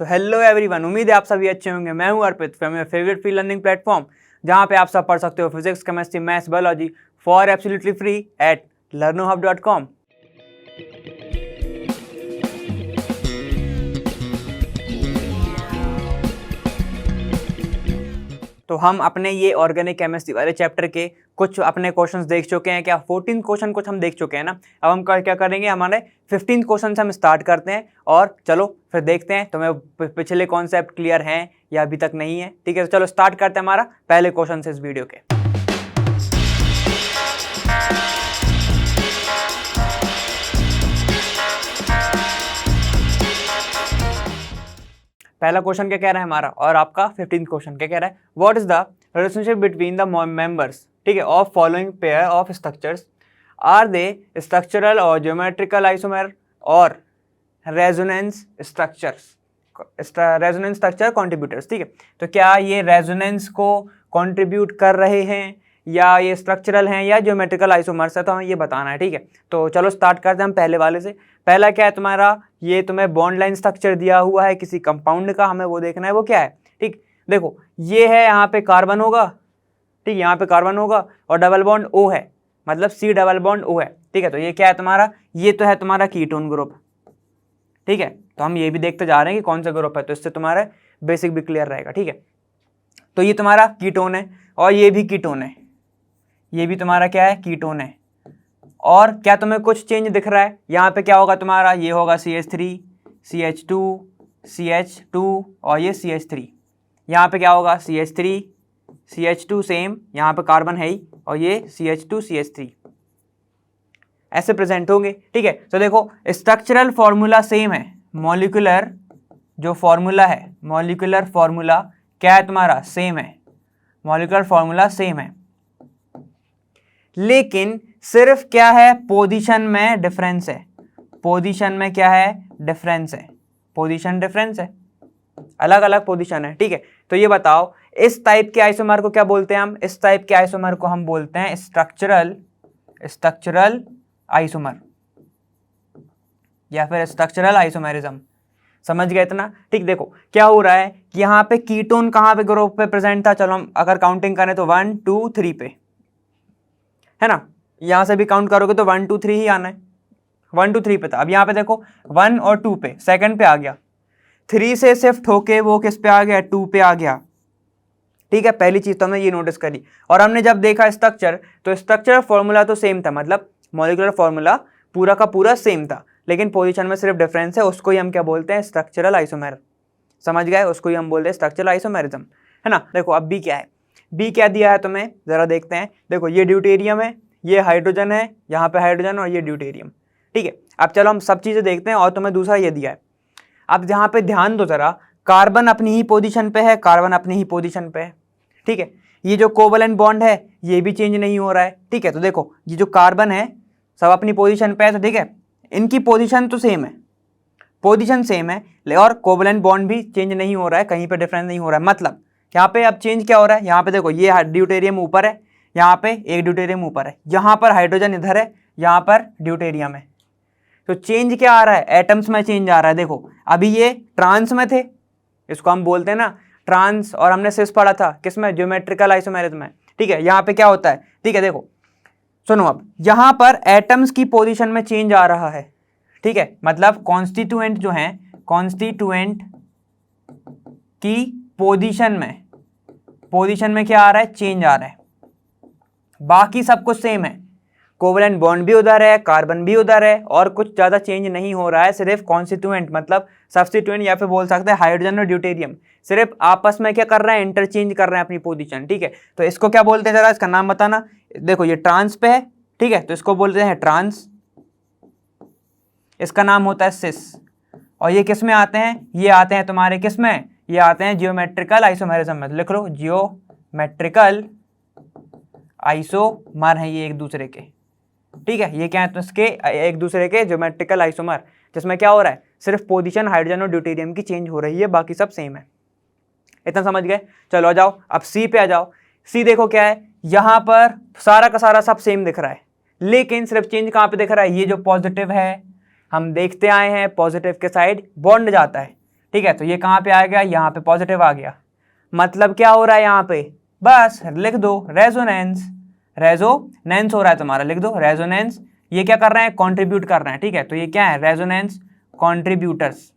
तो hello everyone, उम्मीद है आप सभी अच्छे होंगे। मैं हूं Arpit from your favourite free learning platform, जहां पे आप सब पढ़ सकते हो physics, chemistry, maths, biology for absolutely free at learnohub.com। तो हम अपने ये ऑर्गेनिक केमिस्ट्री वाले चैप्टर के कुछ अपने क्वेश्चंस देख चुके हैं। क्या 14 क्वेश्चन कुछ हम देख चुके हैं ना। अब हम क्या करेंगे, हमारे 15 क्वेश्चन हम स्टार्ट करते हैं और चलो फिर देखते हैं तुम्हें पिछले कॉन्सेप्ट क्लियर हैं या अभी तक नहीं है। ठीक है, तो चलो स्टार्ट करते हैं हमारा पहले क्वेश्चन से इस वीडियो के। पहला क्वेश्चन क्या कह रहा है हमारा, और आपका 15 क्वेश्चन क्या कह रहा है, what is the relationship between the members, ठीक है, of following pair of structures, are they structural और ज्योमेट्रिकल आइसोमर और रेजोनेंस स्ट्रक्चर कॉन्ट्रीब्यूटर्स। ठीक है, तो क्या ये रेजोनेंस को कॉन्ट्रीब्यूट कर रहे हैं या ये स्ट्रक्चरल हैं या ज्योमेट्रिकल आइसोमर्स है, तो हमें ये बताना है। ठीक है, तो चलो स्टार्ट करते हैं हम पहले वाले से। पहला क्या है तुम्हारा, ये तुम्हें बॉन्ड लाइन स्ट्रक्चर दिया हुआ है किसी कंपाउंड का, हमें वो देखना है वो क्या है। ठीक, देखो ये है, यहाँ पे कार्बन होगा, ठीक, यहाँ पे कार्बन होगा और डबल बॉन्ड O है, मतलब C डबल बॉन्ड O है। ठीक है, तो ये क्या है तुम्हारा, ये तो है तुम्हारा कीटोन ग्रुप। ठीक है, तो हम ये भी देखते जा रहे हैं कि कौन सा ग्रुप है, तो इससे तुम्हारा बेसिक भी क्लियर रहेगा। ठीक है, तो ये तुम्हारा कीटोन है और ये भी कीटोन है, ये भी तुम्हारा क्या है, कीटोन है। और क्या तुम्हें कुछ चेंज दिख रहा है, यहाँ पे क्या होगा तुम्हारा, ये होगा CH3 CH2 CH2 और ये CH3। यहाँ पे क्या होगा, CH3 CH2 सेम, यहाँ पे कार्बन है ही, और ये CH2 CH3 ऐसे प्रेजेंट होंगे। ठीक है, तो देखो स्ट्रक्चरल फॉर्मूला सेम है, मॉलिक्यूलर जो फॉर्मूला है, मॉलिक्यूलर फॉर्मूला क्या है तुम्हारा, सेम है, मॉलिक्यूलर फॉर्मूला सेम है, लेकिन सिर्फ क्या है, पोजीशन में डिफरेंस है। पोजीशन में क्या है, डिफरेंस है, पोजीशन डिफरेंस है, अलग अलग पोजीशन है। ठीक है, तो ये बताओ इस टाइप के आइसोमर को क्या बोलते हैं हम, इस टाइप के आइसोमर को हम बोलते हैं स्ट्रक्चरल आइसोमर या फिर स्ट्रक्चरल आइसोमेरिज्म। समझ गए इतना। ठीक, देखो क्या हो रहा है कि यहाँ पे कीटोन कहाँ पे ग्रुप पे प्रेजेंट था, चलो हम अगर काउंटिंग करें तो 1 2 3 पे है ना, यहाँ से भी काउंट करोगे तो 1 2 3 ही आना है, 1 2 3 पे था। अब यहाँ पे देखो 1 और 2 पे, सेकंड पे आ गया, 3 से शिफ्ट होके वो किस पे आ गया, 2 पे आ गया। ठीक है, पहली चीज तो हमने ये नोटिस करी। और हमने जब देखा स्ट्रक्चर, तो स्ट्रक्चर फॉर्मूला तो सेम था, मतलब मॉलिक्यूलर फॉर्मूला पूरा का पूरा सेम था, लेकिन पोजीशन में सिर्फ डिफरेंस है, उसको ही हम क्या बोलते हैं, स्ट्रक्चरल आइसोमेर। समझ गए, उसको ही हम बोलते हैं स्ट्रक्चरल आइसोमेरिज्म, है ना। देखो अब बी क्या है, बी क्या दिया है तुम्हें, जरा देखते हैं। देखो ये ड्यूटेरियम है, ये हाइड्रोजन है, यहाँ पे हाइड्रोजन और ये ड्यूटेरियम। ठीक है, अब चलो हम सब चीजें देखते हैं। और तुम्हें दूसरा ये दिया है, अब यहाँ पे ध्यान दो जरा, कार्बन अपनी ही पोजीशन पे है, कार्बन अपनी ही पोजीशन पे है। ठीक है, ये जो कोवलेंट बॉन्ड है ये भी चेंज नहीं हो रहा है। ठीक है, तो देखो ये जो कार्बन है सब अपनी पोजीशन पे है, तो ठीक है इनकी पोजीशन तो सेम है, पोजीशन सेम है, और कोवलेंट बॉन्ड भी चेंज नहीं हो रहा है, कहीं पे डिफरेंस नहीं हो रहा है। मतलब यहाँ पे अब चेंज क्या हो रहा है, यहाँ पे देखो ये ड्यूटेरियम ऊपर है, यहाँ पे एक ड्यूटेरियम ऊपर है, यहाँ पर हाइड्रोजन इधर है, यहाँ पर ड्यूटेरियम है। तो चेंज क्या आ रहा है, एटम्स में चेंज आ रहा है। देखो अभी ये ट्रांस में थे, इसको हम बोलते हैं ना ट्रांस, और हमने सिस पढ़ा था किसमें, ज्योमेट्रिकल आइसोमेरिज्म में। ठीक है, यहाँ पे क्या होता है, ठीक है देखो सुनो, अब यहाँ पर एटम्स की पोजीशन में चेंज आ रहा है। ठीक है, मतलब कॉन्स्टिट्यूएंट जो है, कॉन्स्टिट्यूएंट की पोजीशन में क्या आ रहा है, चेंज आ रहा है। बाकी सब कुछ सेम है, कोवलेंट बॉन्ड भी उधर है, कार्बन भी उधर है, और कुछ ज़्यादा चेंज नहीं हो रहा है। सिर्फ कॉन्स्टिट्यूएंट मतलब सब्स्टिट्यूएंट या फिर बोल सकते हैं हाइड्रोजन और ड्यूटेरियम सिर्फ आपस में क्या कर रहे हैं, इंटरचेंज कर रहे हैं अपनी पोजीशन। ठीक है, तो इसको क्या बोलते हैं, जरा इसका नाम बताना। देखो ये ट्रांस पे है, ठीक है, तो इसको बोलते हैं ट्रांस, इसका नाम होता है सिस। और ये किस में आते हैं, ये आते हैं तुम्हारे किस में, ये आते हैं जियोमेट्रिकल आइसोमेरिज्म में। लिख लो जियोमेट्रिकल आइसोमर है ये एक दूसरे के। ठीक है, ये क्या है, तो इसके एक दूसरे के ज्योमेट्रिकल आइसोमर, जिसमें क्या हो रहा है, सिर्फ पोजीशन हाइड्रोजन और ड्यूटेरियम की चेंज हो रही है, बाकी सब सेम है। इतना समझ गए। चलो आ जाओ अब सी पे आ जाओ। सी देखो क्या है, यहाँ पर सारा का सारा सब सेम दिख रहा है, लेकिन सिर्फ चेंज कहाँ पे दिख रहा है, ये जो पॉजिटिव है हम देखते आए हैं, पॉजिटिव के साइड बॉन्ड जाता है। ठीक है, तो ये कहाँ पे आ गया, यहाँ पे पॉजिटिव आ गया। मतलब क्या हो रहा है यहाँ पे, बस लिख दो रेजोनेंस, रेजोनेंस हो रहा है तुम्हारा, लिख दो रेजोनेंस। ये क्या कर रहे हैं, कंट्रीब्यूट कर रहे हैं, ठीक है, तो ये क्या है, रेजोनेंस कॉन्ट्रीब्यूटर्स।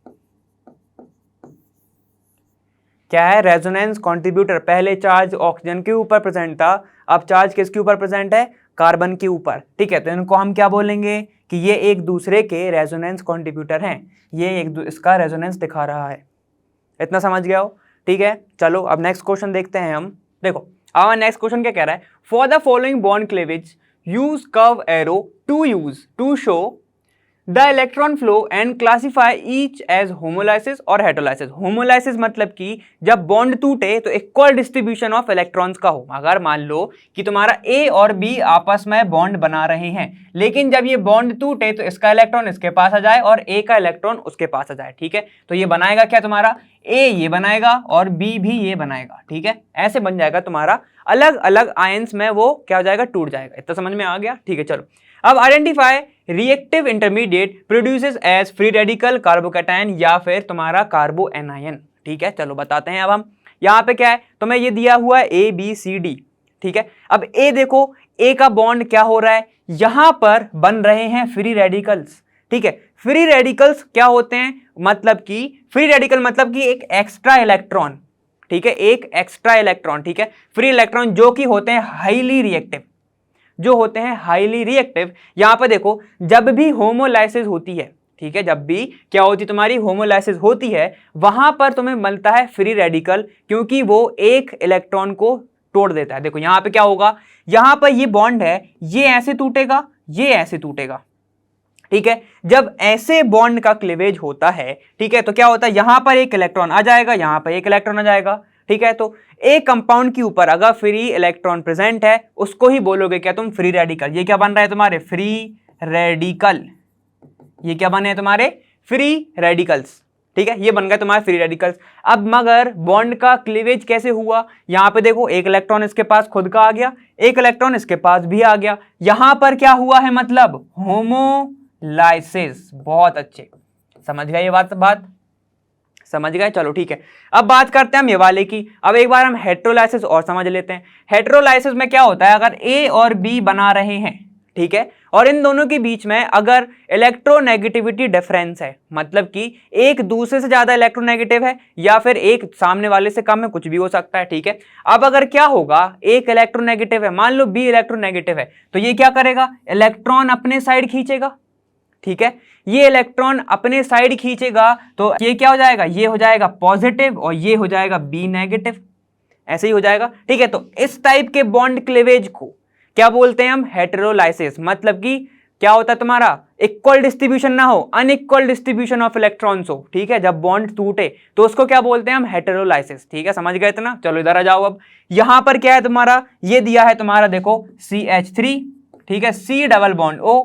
क्या है, रेजोनेंस कॉन्ट्रीब्यूटर। पहले चार्ज ऑक्सीजन के ऊपर प्रेजेंट था, अब चार्ज किसके ऊपर प्रेजेंट है, कार्बन के ऊपर, ठीक है, तो इनको हम क्या बोलेंगे कि ये एक दूसरे के रेजोनेंस कॉन्ट्रीब्यूटर हैं, ये इसका रेजोनेंस दिखा रहा है। इतना समझ गया हो, ठीक है। चलो अब नेक्स्ट क्वेश्चन देखते हैं हम। देखो अब नेक्स्ट क्वेश्चन क्या कह रहा है, for the following bond cleavage use curve arrow to show the electron flow and classify each as homolysis और हेटेरोलाइसिस। होमोलाइसिस मतलब कि जब बॉन्ड टूटे तो इक्वल डिस्ट्रीब्यूशन ऑफ इलेक्ट्रॉन्स का हो। अगर मान लो कि तुम्हारा ए और बी आपस में बॉन्ड बना रहे हैं, लेकिन जब ये बॉन्ड टूटे तो इसका इलेक्ट्रॉन इसके पास आ जाए और ए का इलेक्ट्रॉन उसके पास आ जाए, ठीक है, तो ये बनाएगा क्या, तुम्हारा ए ये बनाएगा और बी भी ये बनाएगा, ठीक है, ऐसे बन जाएगा तुम्हारा, अलग अलग आयंस में वो क्या हो जाएगा, टूट जाएगा। इतना समझ में आ गया, ठीक है। चलो अब identify reactive intermediate produces as free radical, carbocation या फिर तुम्हारा कार्बो एनायन, ठीक है। चलो बताते हैं अब हम, यहाँ पे क्या है, तुम्हें ये दिया हुआ है ए बी सी डी, ठीक है। अब ए देखो, ए का बॉन्ड क्या हो रहा है, यहां पर बन रहे हैं फ्री रेडिकल्स, ठीक है। फ्री रेडिकल्स क्या होते हैं, मतलब कि फ्री रेडिकल मतलब कि एक एक्स्ट्रा इलेक्ट्रॉन, ठीक है, एक एक्स्ट्रा इलेक्ट्रॉन, ठीक है, फ्री इलेक्ट्रॉन जो कि होते हैं हाईली रिएक्टिव, जो होते हैं हाईली रिएक्टिव। यहां पर देखो जब भी होमोलाइसिस होती है, ठीक है, जब भी क्या होती है तुम्हारी होमोलाइसिस होती है, वहां पर तुम्हें मिलता है फ्री रेडिकल, क्योंकि वो एक इलेक्ट्रॉन को तोड़ देता है। देखो यहां पे क्या होगा, यहां पर ये बॉन्ड है, ये ऐसे टूटेगा, ये ऐसे टूटेगा, ठीक है। जब ऐसे बॉन्ड का क्लीवेज होता है, ठीक है, तो क्या होता है, यहां पर एक इलेक्ट्रॉन आ जाएगा, यहां पर एक इलेक्ट्रॉन आ जाएगा, ठीक है। तो एक कंपाउंड के ऊपर अगर फ्री इलेक्ट्रॉन प्रेजेंट है, उसको ही बोलोगे क्या तुम, फ्री रेडिकल। ये क्या बन रहा है तुम्हारे, फ्री रेडिकल, ये क्या बने तुम्हारे, फ्री रेडिकल्स, ठीक है, ये बन गए तुम्हारे फ्री रेडिकल्स। अब मगर बॉन्ड का क्लीवेज कैसे हुआ, यहां पे देखो एक इलेक्ट्रॉन इसके पास खुद का आ गया, एक इलेक्ट्रॉन इसके पास भी आ गया, यहां पर क्या हुआ है, मतलब होमोलाइसिस। बहुत अच्छे, समझ गए ये बात समझ गए, चलो ठीक है। अब बात करते हैं हम ये वाले की। अब एक बार हम हेटेरोलाइसिस और समझ लेते हैं। हेटेरोलाइसिस में क्या होता है, अगर ए और बी बना रहे हैं, ठीक है, और इन दोनों के बीच में अगर इलेक्ट्रोनेगेटिविटी डिफरेंस है, मतलब कि एक दूसरे से ज्यादा इलेक्ट्रोनेगेटिव है या फिर एक सामने वाले से कम है, कुछ भी हो सकता है, ठीक है। अब अगर क्या होगा, एक इलेक्ट्रोनेगेटिव है, मान लो बी इलेक्ट्रोनेगेटिव है, तो ये क्या करेगा, इलेक्ट्रॉन अपने साइड खींचेगा, ठीक है, ये इलेक्ट्रॉन अपने साइड खींचेगा, तो ये क्या हो जाएगा, ये हो जाएगा पॉजिटिव और ये हो जाएगा बी नेगेटिव, ऐसे ही हो जाएगा, ठीक है। तो इस टाइप के बॉन्ड क्लीवेज को क्या बोलते हैं हम, हेटेरोलाइसिस। मतलब कि क्या होता है तुम्हारा, इक्वल डिस्ट्रीब्यूशन ना हो, अनइक्वल डिस्ट्रीब्यूशन ऑफ इलेक्ट्रॉन्स हो, ठीक है, जब बॉन्ड टूटे तो उसको क्या बोलते हैं हम, हेटेरोलाइसिस, ठीक है, समझ गए इतना। चलो इधर आ जाओ। अब यहां पर क्या है तुम्हारा, ये दिया है तुम्हारा, देखो CH3, ठीक है, C डबल बॉन्ड O,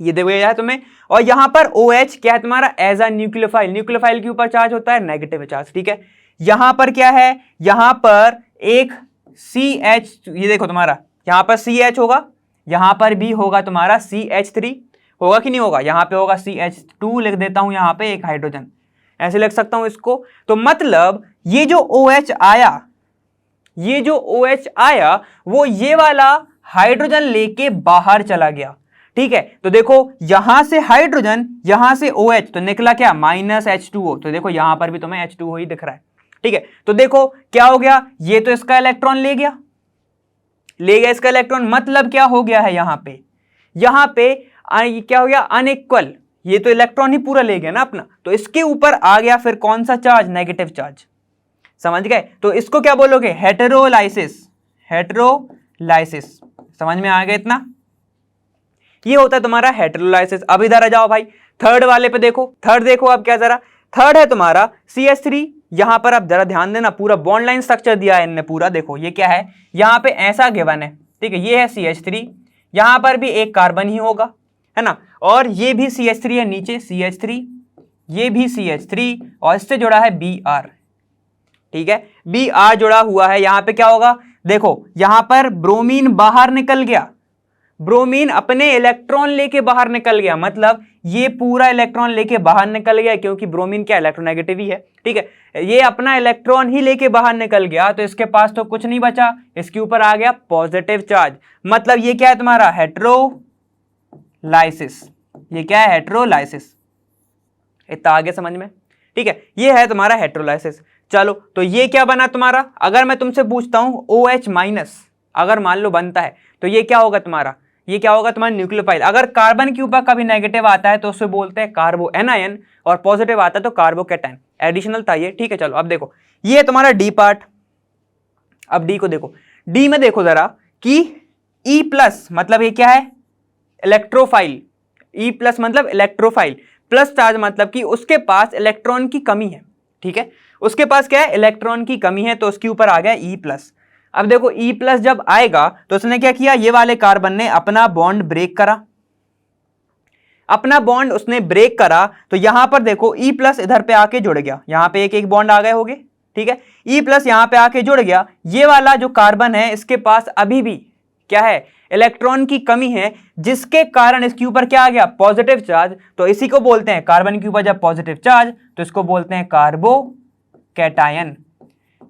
ये देखो है तुम्हें, और यहां पर OH क्या है तुम्हारा, एज अ न्यूक्लियोफाइल, न्यूक्लियोफाइल के ऊपर चार्ज होता है नेगेटिव चार्ज, ठीक है। यहां पर क्या है, यहां पर एक CH, ये देखो तुम्हारा यहां पर CH होगा, यहां पर भी होगा तुम्हारा CH3, होगा कि नहीं होगा, यहां पे होगा CH2, लिख देता हूं यहां पे एक हाइड्रोजन, ऐसे लिख सकता हूं इसको। तो मतलब ये जो OH आया, ये जो OH आया वो ये वाला हाइड्रोजन लेके बाहर चला गया, ठीक है। तो देखो यहां से हाइड्रोजन, यहां से OH, तो निकला क्या, -H2O। तो देखो यहां पर भी तुम्हें H2O ही दिख रहा है, ठीक है। तो देखो क्या हो गया, ये तो इसका इलेक्ट्रॉन ले गया इसका इलेक्ट्रॉन, मतलब क्या हो गया है, यहां पे क्या हो गया, अनइक्वल, ये तो इलेक्ट्रॉन ही पूरा ले गया ना अपना, तो इसके ऊपर आ गया फिर कौन सा चार्ज, नेगेटिव चार्ज, समझ गए। तो इसको क्या बोलोगे, हेटेरोलाइसिस, हेटेरोलाइसिस, समझ में आ गया इतना, ये होता है तुम्हारा हेटेरोलाइसिस। अब इधर आ जाओ भाई, थर्ड वाले पे देखो, थर्ड देखो अब क्या, जरा थर्ड है तुम्हारा CH3। यहां पर अब जरा ध्यान देना, पूरा बॉन्ड लाइन स्ट्रक्चर दिया है इनने पूरा, देखो ये क्या है, यहां पे ऐसा गिवन है, ठीक है, ये है CH3, यहां पर भी एक कार्बन ही होगा, है ना, और ये भी CH3 है नीचे, CH3, ये भी CH3, और इससे जुड़ा है Br, ठीक है, Br जुड़ा हुआ है। यहां पे क्या होगा, देखो यहां पर ब्रोमीन बाहर निकल गया, ब्रोमीन अपने इलेक्ट्रॉन लेके बाहर निकल गया, मतलब ये पूरा इलेक्ट्रॉन लेके बाहर निकल गया, क्योंकि ब्रोमीन क्या इलेक्ट्रोनेगेटिव ही है, ठीक है। ये अपना इलेक्ट्रॉन ही लेके बाहर निकल गया, तो इसके पास तो कुछ नहीं बचा, इसके ऊपर आ गया पॉजिटिव चार्ज। मतलब ये क्या है तुम्हारा हेटेरोलाइसिस। ये क्या है हेटेरोलाइसिस। इतना आगे समझ में, ठीक है। ये है तुम्हारा हेटेरोलाइसिस। चलो तो ये क्या बना तुम्हारा, अगर मैं तुमसे पूछता हूं OH माइनस अगर मान लो बनता है तो ये क्या होगा तुम्हारा, ये क्या होगा तुम्हारा न्यूक्लियोफाइल। अगर कार्बन के ऊपर कभी नेगेटिव आता है तो उसे बोलते हैं कार्बो एनायन, और पॉजिटिव आता है तो कार्बोकैटायन। एडिशनल था ये, ठीक है। चलो अब देखो ये तुम्हारा डी पार्ट। अब डी को देखो, डी में देखो जरा कि E प्लस मतलब ये क्या है इलेक्ट्रोफाइल। E प्लस मतलब इलेक्ट्रोफाइल, प्लस चार्ज मतलब कि उसके पास इलेक्ट्रॉन की कमी है, ठीक है। उसके पास क्या है इलेक्ट्रॉन की कमी है, तो उसके ऊपर आ गया E प्लस। अब देखो E प्लस जब आएगा तो उसने क्या किया, ये वाले कार्बन ने अपना बॉन्ड ब्रेक करा, अपना बॉन्ड उसने ब्रेक करा, तो यहां पर देखो E प्लस इधर पे आके जुड़ गया, यहां पे एक एक बॉन्ड आ गए होंगे, ठीक है। E प्लस यहां पे आके जुड़ गया, ये वाला जो कार्बन है इसके पास अभी भी क्या है इलेक्ट्रॉन की कमी है, जिसके कारण इसके ऊपर क्या आ गया पॉजिटिव चार्ज। तो इसी को बोलते हैं, कार्बन के ऊपर जब पॉजिटिव चार्ज तो इसको बोलते हैं कार्बोकैटायन।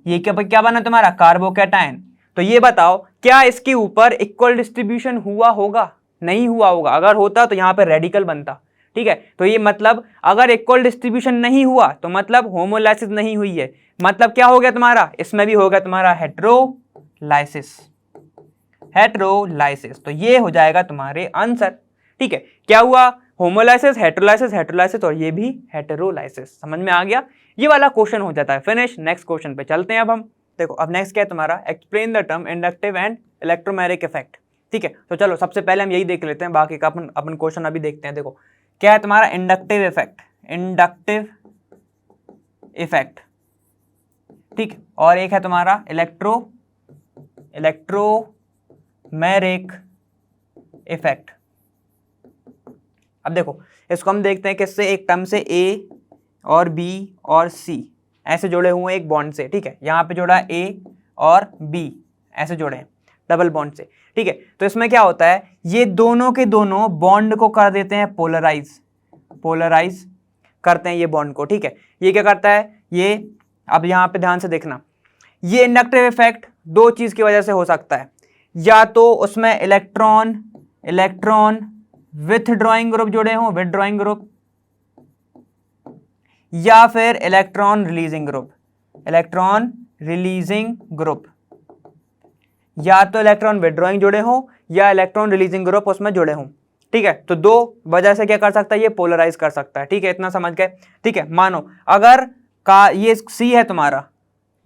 ये क्या बना तुम्हारा कार्बोकैटायन। तो ये बताओ क्या इसके ऊपर इक्वल डिस्ट्रीब्यूशन हुआ होगा, नहीं हुआ होगा। अगर होता तो यहां पर रेडिकल बनता, ठीक है। तो ये मतलब अगर इक्वल डिस्ट्रीब्यूशन नहीं हुआ तो मतलब होमोलाइसिस नहीं हुई है, मतलब क्या हो गया तुम्हारा, इसमें भी होगा तुम्हारा हेटेरोलाइसिस। हेटेरोलाइसिस, तो ये हो जाएगा तुम्हारे आंसर, ठीक है। क्या हुआ होमोलाइसिस, हेटेरोलाइसिस, हेटेरोलाइसिस और ये भी हेटेरोलाइसिस। समझ में आ गया, ये वाला क्वेश्चन हो जाता है फिनिश। नेक्स्ट क्वेश्चन पे चलते हैं अब हम। देखो अब नेक्स्ट क्या है तुम्हारा, explain the term inductive and electromagnetic effect, ठीक है। तो चलो सबसे पहले हम यही देख लेते हैं, बाकी का अपन क्वेश्चन अभी देखते हैं। देखो क्या है तुम्हारा इंडक्टिव इफेक्ट, इंडक्टिव इफेक्ट, ठीक। और एक है तुम्हारा इलेक्ट्रोमैग्नेटिक इफेक्ट। अब देखो इसको हम देखते हैं किससे, एक टर्म से A और B और C ऐसे जुड़े हुए एक बॉन्ड से, ठीक है। यहाँ पे जोड़ा A और B ऐसे जुड़े हैं डबल बॉन्ड से, ठीक है। तो इसमें क्या होता है, ये दोनों के दोनों बॉन्ड को कर देते हैं पोलराइज, पोलराइज करते हैं ये बॉन्ड को, ठीक है। ये क्या करता है ये, अब यहाँ पे ध्यान से देखना, ये इंडक्टिव इफेक्ट दो चीज की वजह से हो सकता है, या तो उसमें इलेक्ट्रॉन विथड्रॉइंग ग्रुप जुड़े हों, विथड्रॉइंग ग्रुप, या फिर electron releasing group, electron releasing group, या तो इलेक्ट्रॉन विथड्रॉइंग जुड़े हों या इलेक्ट्रॉन रिलीजिंग ग्रुप उसमें जुड़े हों, ठीक है। तो दो वजह से क्या कर सकता है, ये पोलराइज कर सकता है, ठीक है। इतना समझ गए, ठीक है। मानो अगर का ये C है तुम्हारा,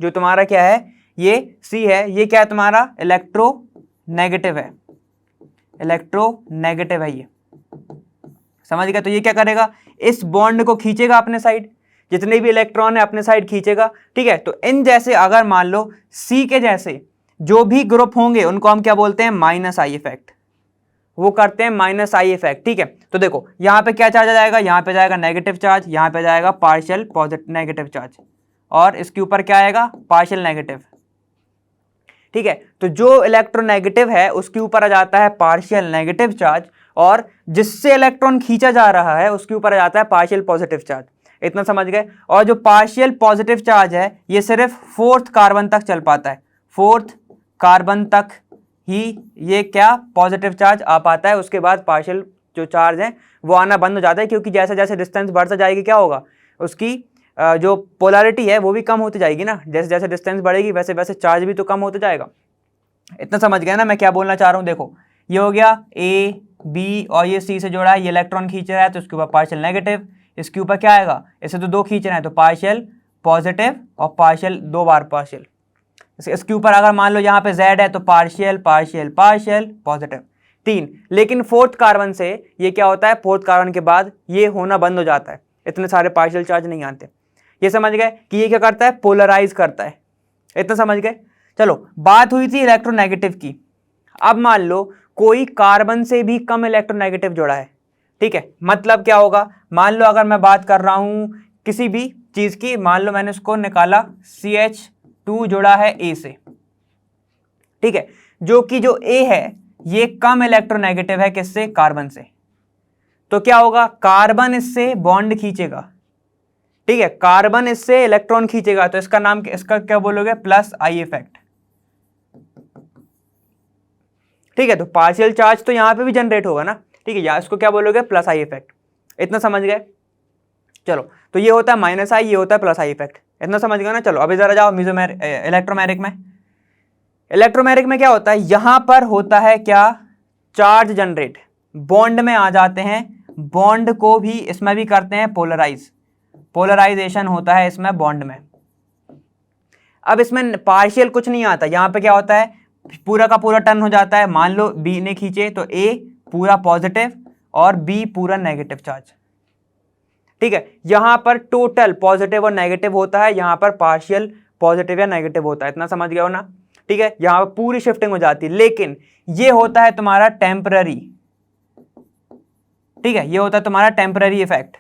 जो तुम्हारा क्या है ये C है, ये क्या है तुम्हारा इलेक्ट्रोनेगेटिव है, इलेक्ट्रोनेगेटिव है ये, समझ गए। तो ये क्या करेगा, इस बॉन्ड को खींचेगा अपने साइड, जितने भी इलेक्ट्रॉन है अपने साइड खींचेगा, ठीक है। तो इन जैसे अगर मान लो C के जैसे जो भी ग्रुप होंगे उनको हम क्या बोलते हैं माइनस आई इफेक्ट, वो करते हैं माइनस आई इफेक्ट, ठीक है। तो देखो यहाँ पे क्या चार्ज आ जाएगा, यहाँ पे जाएगा नेगेटिव चार्ज, यहाँ पे जाएगा पार्शियल पॉजिटिव नेगेटिव चार्ज, और इसके ऊपर क्या आएगा पार्शियल नेगेटिव, ठीक है। तो जो इलेक्ट्रोनेगेटिव है उसके ऊपर आ जाता है पार्शियल नेगेटिव चार्ज, और जिससे इलेक्ट्रॉन खींचा जा रहा है उसके ऊपर आ जाता है पार्शियल पॉजिटिव चार्ज। इतना समझ गए। और जो पार्शियल पॉजिटिव चार्ज है ये सिर्फ 4th कार्बन तक चल पाता है, 4th कार्बन तक ही ये क्या पॉजिटिव चार्ज आ पाता है, उसके बाद पार्शियल जो चार्ज है वो आना बंद हो जाता है, क्योंकि जैसे जैसे डिस्टेंस बढ़ता जाएगी क्या होगा, उसकी जो पोलैरिटी है वो भी कम होती जाएगी ना, जैसे जैसे डिस्टेंस बढ़ेगी वैसे वैसे चार्ज भी तो कम होता जाएगा। इतना समझ गया ना मैं क्या बोलना चाह रहा हूँ। देखो ये हो गया A B और ये C से जोड़ा है, ये इलेक्ट्रॉन खींच रहा है तो इसके ऊपर पार्शियल नेगेटिव, इसके ऊपर क्या आएगा, इसे तो दो खींच रहे हैं तो पार्शियल पॉजिटिव और पार्शियल, दो बार पार्शियल। इसके ऊपर अगर मान लो यहाँ पे Z है तो पार्शियल पार्शियल पार्शियल पॉजिटिव 3। लेकिन 4th कार्बन से ये क्या होता है, 4th कार्बन के बाद ये होना बंद हो जाता है, इतने सारे पार्शियल चार्ज नहीं आते। ये समझ गए कि ये क्या करता है पोलराइज करता है, इतना समझ गए। चलो बात हुई थी इलेक्ट्रोनेगेटिव की, अब मान लो कोई कार्बन से भी कम इलेक्ट्रोनेगेटिव जुड़ा है, ठीक है। मतलब क्या होगा, मान लो अगर मैं बात कर रहा हूं किसी भी चीज की, मान लो मैंने उसको निकाला CH2 जुड़ा है A से, ठीक है। जो कि जो A है ये कम इलेक्ट्रोनेगेटिव है किससे, कार्बन से। तो क्या होगा, कार्बन इससे बॉन्ड खींचेगा, ठीक है, कार्बन इससे इलेक्ट्रॉन खींचेगा, तो इसका नाम, इसका क्या बोलोगे, प्लस आई इफेक्ट। ठीक है, तो पार्शियल चार्ज तो यहां पे भी जनरेट होगा ना, ठीक है, या इसको क्या बोलोगे, प्लस आई इफेक्ट। इतना समझ गए। चलो, तो ये होता है माइनस आई, ये होता है प्लस आई इफेक्ट, इतना समझ गए ना। चलो अभी जरा जाओ इलेक्ट्रोमैग्नेटिक में। इलेक्ट्रोमैग्नेटिक में क्या होता है, यहां पर होता है क्या, चार्ज जनरेट, बॉन्ड में आ जाते हैं, बॉन्ड को भी इसमें भी करते हैं पोलराइज, पोलराइजेशन होता है इसमें बॉन्ड में। अब इसमें पार्शियल कुछ नहीं आता, यहां पे क्या होता है, पूरा का पूरा टर्न हो जाता है। मान लो बी ने खींचे तो ए पूरा पॉजिटिव और बी पूरा नेगेटिव चार्ज, ठीक है। यहां पर टोटल पॉजिटिव और नेगेटिव होता है, यहां पर पार्शियल पॉजिटिव या नेगेटिव होता है, इतना समझ गए हो ना, ठीक है। यहां पर पूरी शिफ्टिंग हो जाती है, लेकिन ये होता है तुम्हारा टेम्पररी, ठीक है, ये होता है तुम्हारा टेम्पररी इफेक्ट,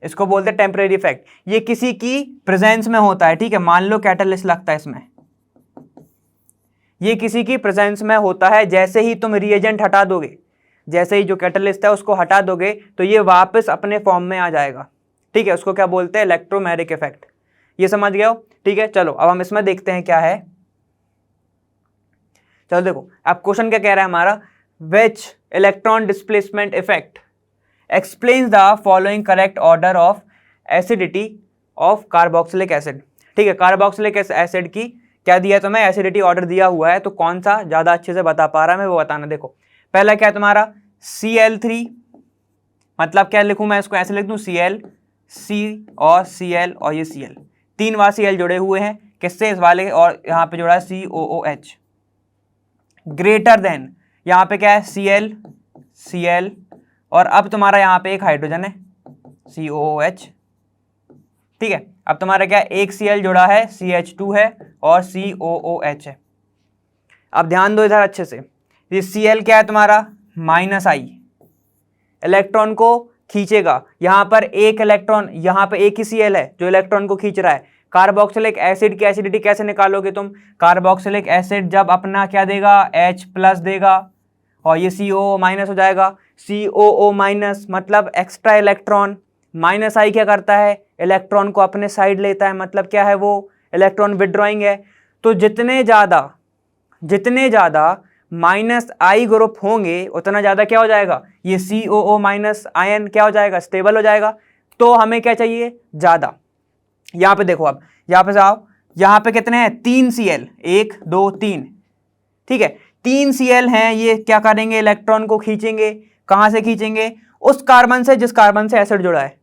इसको बोलते हैं टेम्पररी इफेक्ट। ये किसी की प्रेजेंस में होता है, ठीक है। मान लो कैटलिस्ट लगता है इसमें, ये किसी की प्रेजेंस में होता है, जैसे ही तुम रिएजेंट हटा दोगे, जैसे ही जो कैटलिस्ट है उसको हटा दोगे तो ये वापस अपने फॉर्म में आ जाएगा, ठीक है। उसको क्या बोलते हैं, इलेक्ट्रोमैग्नेटिक इफेक्ट। ये समझ गए हो, ठीक है। चलो अब हम इसमें देखते हैं क्या है। चलो देखो अब क्वेश्चन क्या कह रहा है हमारा, which electron displacement effect explains the following correct order of acidity of carboxylic acid, ठीक है। कार्बोक्सिलिक एसिड की क्या दिया तुम्हें, एसिडिटी ऑर्डर दिया हुआ है, तो कौन सा ज्यादा अच्छे से बता पा रहा है मैं वो बताना। देखो पहला क्या है तुम्हारा Cl3, मतलब क्या लिखूं मैं इसको, ऐसे लिख दूं Cl, C और Cl और ये Cl, तीन बार Cl जुड़े हुए हैं किससे, इस वाले, और यहाँ पे जुड़ा है COOH, ग्रेटर देन, यहाँ पे क्या है Cl, Cl, और अब तुम्हारा यहाँ पे एक हाइड्रोजन है COOH, ठीक है। अब तुम्हारा क्या, एक Cl जुड़ा है, CH2 है और COOH है। अब ध्यान दो इधर अच्छे से, ये Cl क्या है तुम्हारा, माइनस आई, इलेक्ट्रॉन को खींचेगा, यहां पर एक इलेक्ट्रॉन, यहां पर एक ही Cl है जो इलेक्ट्रॉन को खींच रहा है। कार्बोक्सिलिक एसिड की एसिडिटी कैसे निकालोगे तुम, कार्बोक्सिलिक एसिड जब अपना क्या देगा, H प्लस देगा और ये COO माइनस हो जाएगा, COO माइनस मतलब एक्स्ट्रा इलेक्ट्रॉन, माइनस आई क्या करता है, इलेक्ट्रॉन को अपने साइड लेता है, मतलब क्या है वो, इलेक्ट्रॉन विड्रॉइंग है। तो जितने ज़्यादा माइनस आई ग्रुप होंगे उतना ज़्यादा क्या हो जाएगा, ये COO माइनस आयन क्या हो जाएगा, स्टेबल हो जाएगा। तो हमें क्या चाहिए, ज़्यादा। यहाँ पे देखो, अब यहाँ पे जाओ, यहाँ पे कितने हैं, 3 Cl, 1 2 3, ठीक है, 3 Cl हैं, ये क्या करेंगे, इलेक्ट्रॉन को खींचेंगे, कहाँ से खींचेंगे, उस कार्बन से जिस कार्बन से एसिड जुड़ा है,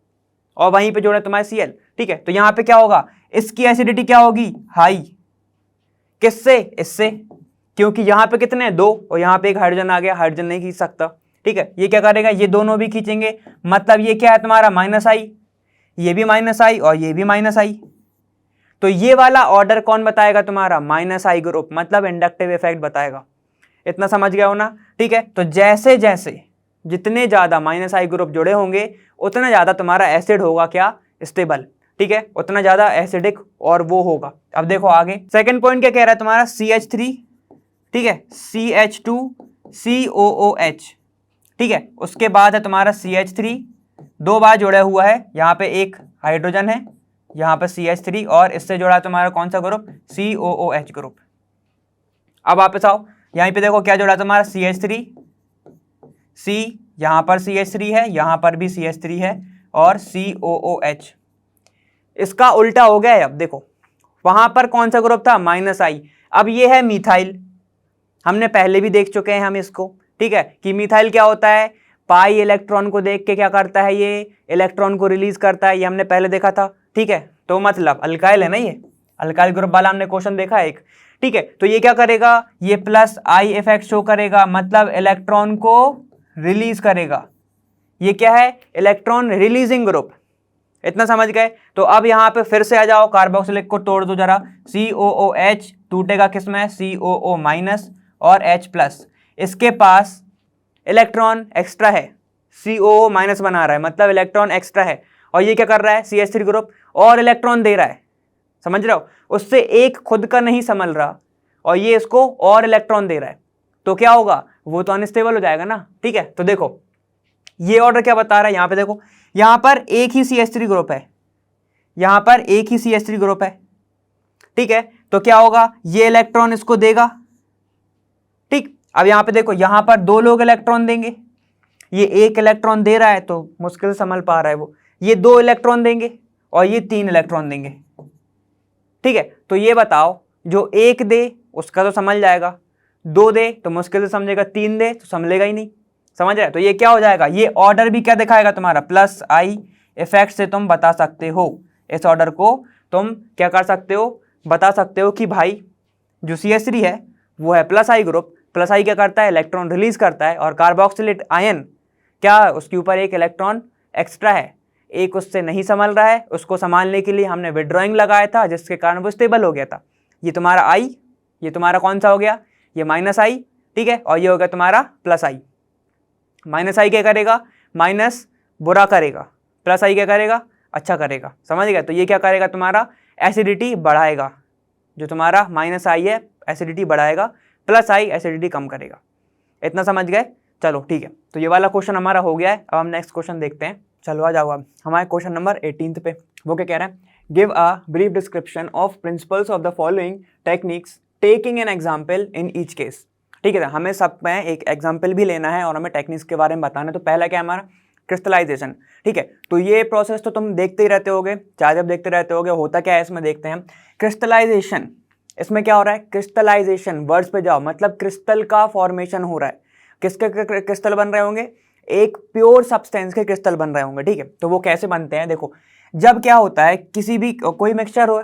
और वहीं पे जुड़ा है तुम्हारे Cl, ठीक है। तो यहाँ पे क्या होगा, इसकी एसिडिटी क्या होगी, हाई, किससे, इससे, क्योंकि यहाँ पे कितने हैं, 2, और यहाँ पे एक हाइड्रोजन आ गया, हाइड्रोजन नहीं खींच सकता, ठीक है। ये क्या करेगा, ये दोनों भी खींचेंगे, मतलब ये क्या है तुम्हारा, माइनस आई, ये भी माइनस आई और ये भी माइनस आई। तो ये वाला ऑर्डर कौन बताएगा तुम्हारा, माइनस आई ग्रुप, मतलब इंडक्टिव इफेक्ट बताएगा। इतना समझ गया हो ना, ठीक है। तो जैसे जैसे जितने ज्यादा माइनस आई ग्रुप जुड़े होंगे उतना ज्यादा तुम्हारा एसिड होगा क्या, स्टेबल, ठीक है, उतना ज्यादा एसिडिक और वो होगा। अब देखो आगे सेकंड पॉइंट क्या कह रहा है तुम्हारा, CH3, ठीक है, CH2 COOH, ठीक है, उसके बाद है तुम्हारा CH3, 2 बार जुड़ा हुआ है, यहाँ पे एक हाइड्रोजन है, यहाँ पे CH3, और इससे जुड़ा तुम्हारा कौन सा ग्रुप, COOH ग्रुप। अब वापस आओ, यहीं पे देखो क्या जुड़ा तुम्हारा, CH3, C, यहाँ पर CH3 है, यहाँ पर भी CH3 है और COOH। इसका उल्टा हो गया है। अब देखो वहां पर कौन सा ग्रुप था, माइनस आई, अब ये है मिथाइल, हमने पहले भी देख चुके हैं हम इसको, ठीक है, कि मिथाइल क्या होता है, पाई इलेक्ट्रॉन को देख के क्या करता है, ये इलेक्ट्रॉन को रिलीज करता है, ये हमने पहले देखा था, ठीक है। तो मतलब अल्काइल है ना, ये अल्काइल ग्रुप वाला हमने क्वेश्चन देखा है एक, ठीक है। तो ये क्या करेगा, ये प्लस आई इफेक्ट शो करेगा, मतलब इलेक्ट्रॉन को रिलीज करेगा, ये क्या है, इलेक्ट्रॉन रिलीजिंग ग्रुप। इतना समझ गए। तो अब यहाँ पे फिर से आ जाओ, कार्बोक्सिलिक को तोड़ दो जरा, COOH टूटेगा किसमें, COO माइनस और H प्लस, इसके पास इलेक्ट्रॉन एक्स्ट्रा है, COO माइनस बना रहा है, मतलब इलेक्ट्रॉन एक्स्ट्रा है, और ये क्या कर रहा है, CH3 ग्रुप और इलेक्ट्रॉन दे रहा है, समझ रहे हो, उससे एक खुद का नहीं संभल रहा, और ये इसको और इलेक्ट्रॉन दे रहा है, तो क्या होगा, वो तो अनस्टेबल हो जाएगा ना। ठीक है, तो देखो ये ऑर्डर क्या बता रहा है, यहां पे देखो, यहां पर एक ही CH3 ग्रुप है, यहां पर एक ही CH3 ग्रुप है। ठीक है, तो क्या होगा, ये इलेक्ट्रॉन इसको देगा। ठीक, अब यहां पे देखो, यहां पर 2 लोग इलेक्ट्रॉन देंगे, ये 1 इलेक्ट्रॉन दे रहा है तो मुश्किल से संभल पा रहा है वो, ये 2 इलेक्ट्रॉन देंगे और ये 3 इलेक्ट्रॉन देंगे। ठीक है, तो ये बताओ, जो 1 दे उसका तो समझ जाएगा, 2 दे तो मुश्किल से समझेगा, 3 दे तो समझेगा ही नहीं। समझ रहे, तो ये क्या हो जाएगा, ये ऑर्डर भी क्या दिखाएगा तुम्हारा, +I इफेक्ट से तुम बता सकते हो, इस ऑर्डर को तुम क्या कर सकते हो, बता सकते हो कि भाई जो CH3 है वो है +I ग्रुप, +I क्या करता है, इलेक्ट्रॉन रिलीज करता है, और कार्बोक्सिलेट आयन क्या, उसके ऊपर एक इलेक्ट्रॉन एक्स्ट्रा है, एक उससे नहीं संभल रहा है, उसको संभालने के लिए हमने विड्रॉइंग लगाया था जिसके कारण वो स्टेबल हो गया था। ये तुम्हारा I, ये तुम्हारा कौन सा हो गया, ये -I। ठीक है, और ये हो गया तुम्हारा +I। -I क्या करेगा, माइनस बुरा करेगा, +I क्या करेगा, अच्छा करेगा। समझ गया, तो ये क्या करेगा, तुम्हारा एसिडिटी बढ़ाएगा, जो तुम्हारा -I है एसिडिटी बढ़ाएगा, +I एसिडिटी कम करेगा। इतना समझ गए, चलो ठीक है। तो ये वाला क्वेश्चन हमारा हो गया है। अब हम नेक्स्ट क्वेश्चन देखते हैं। चलो आ जाओ अब हमारे क्वेश्चन नंबर 18 पे। वो क्या कह रहा है, give a brief description of principles of the following techniques taking an example in each case. ठीक है, हमें सब में एक एग्जाम्पल भी लेना है और हमें टेक्निक्स के बारे में बताना है। तो पहला क्या है हमारा, क्रिस्टलाइजेशन। ठीक है, तो ये प्रोसेस तो तुम देखते ही रहते होगे, चाहे जब देखते रहते होगे। होता क्या है इसमें, देखते हैं क्रिस्टलाइजेशन। इसमें क्या हो रहा है, क्रिस्टलाइजेशन, वर्ड्स पे जाओ, मतलब क्रिस्टल का फॉर्मेशन हो रहा है। किसके क्रिस्टल बन रहे होंगे, एक प्योर सब्सटेंस के क्रिस्टल बन रहे होंगे। ठीक है, तो वो कैसे बनते हैं, देखो जब क्या होता है, किसी भी कोई मिक्सचर हो,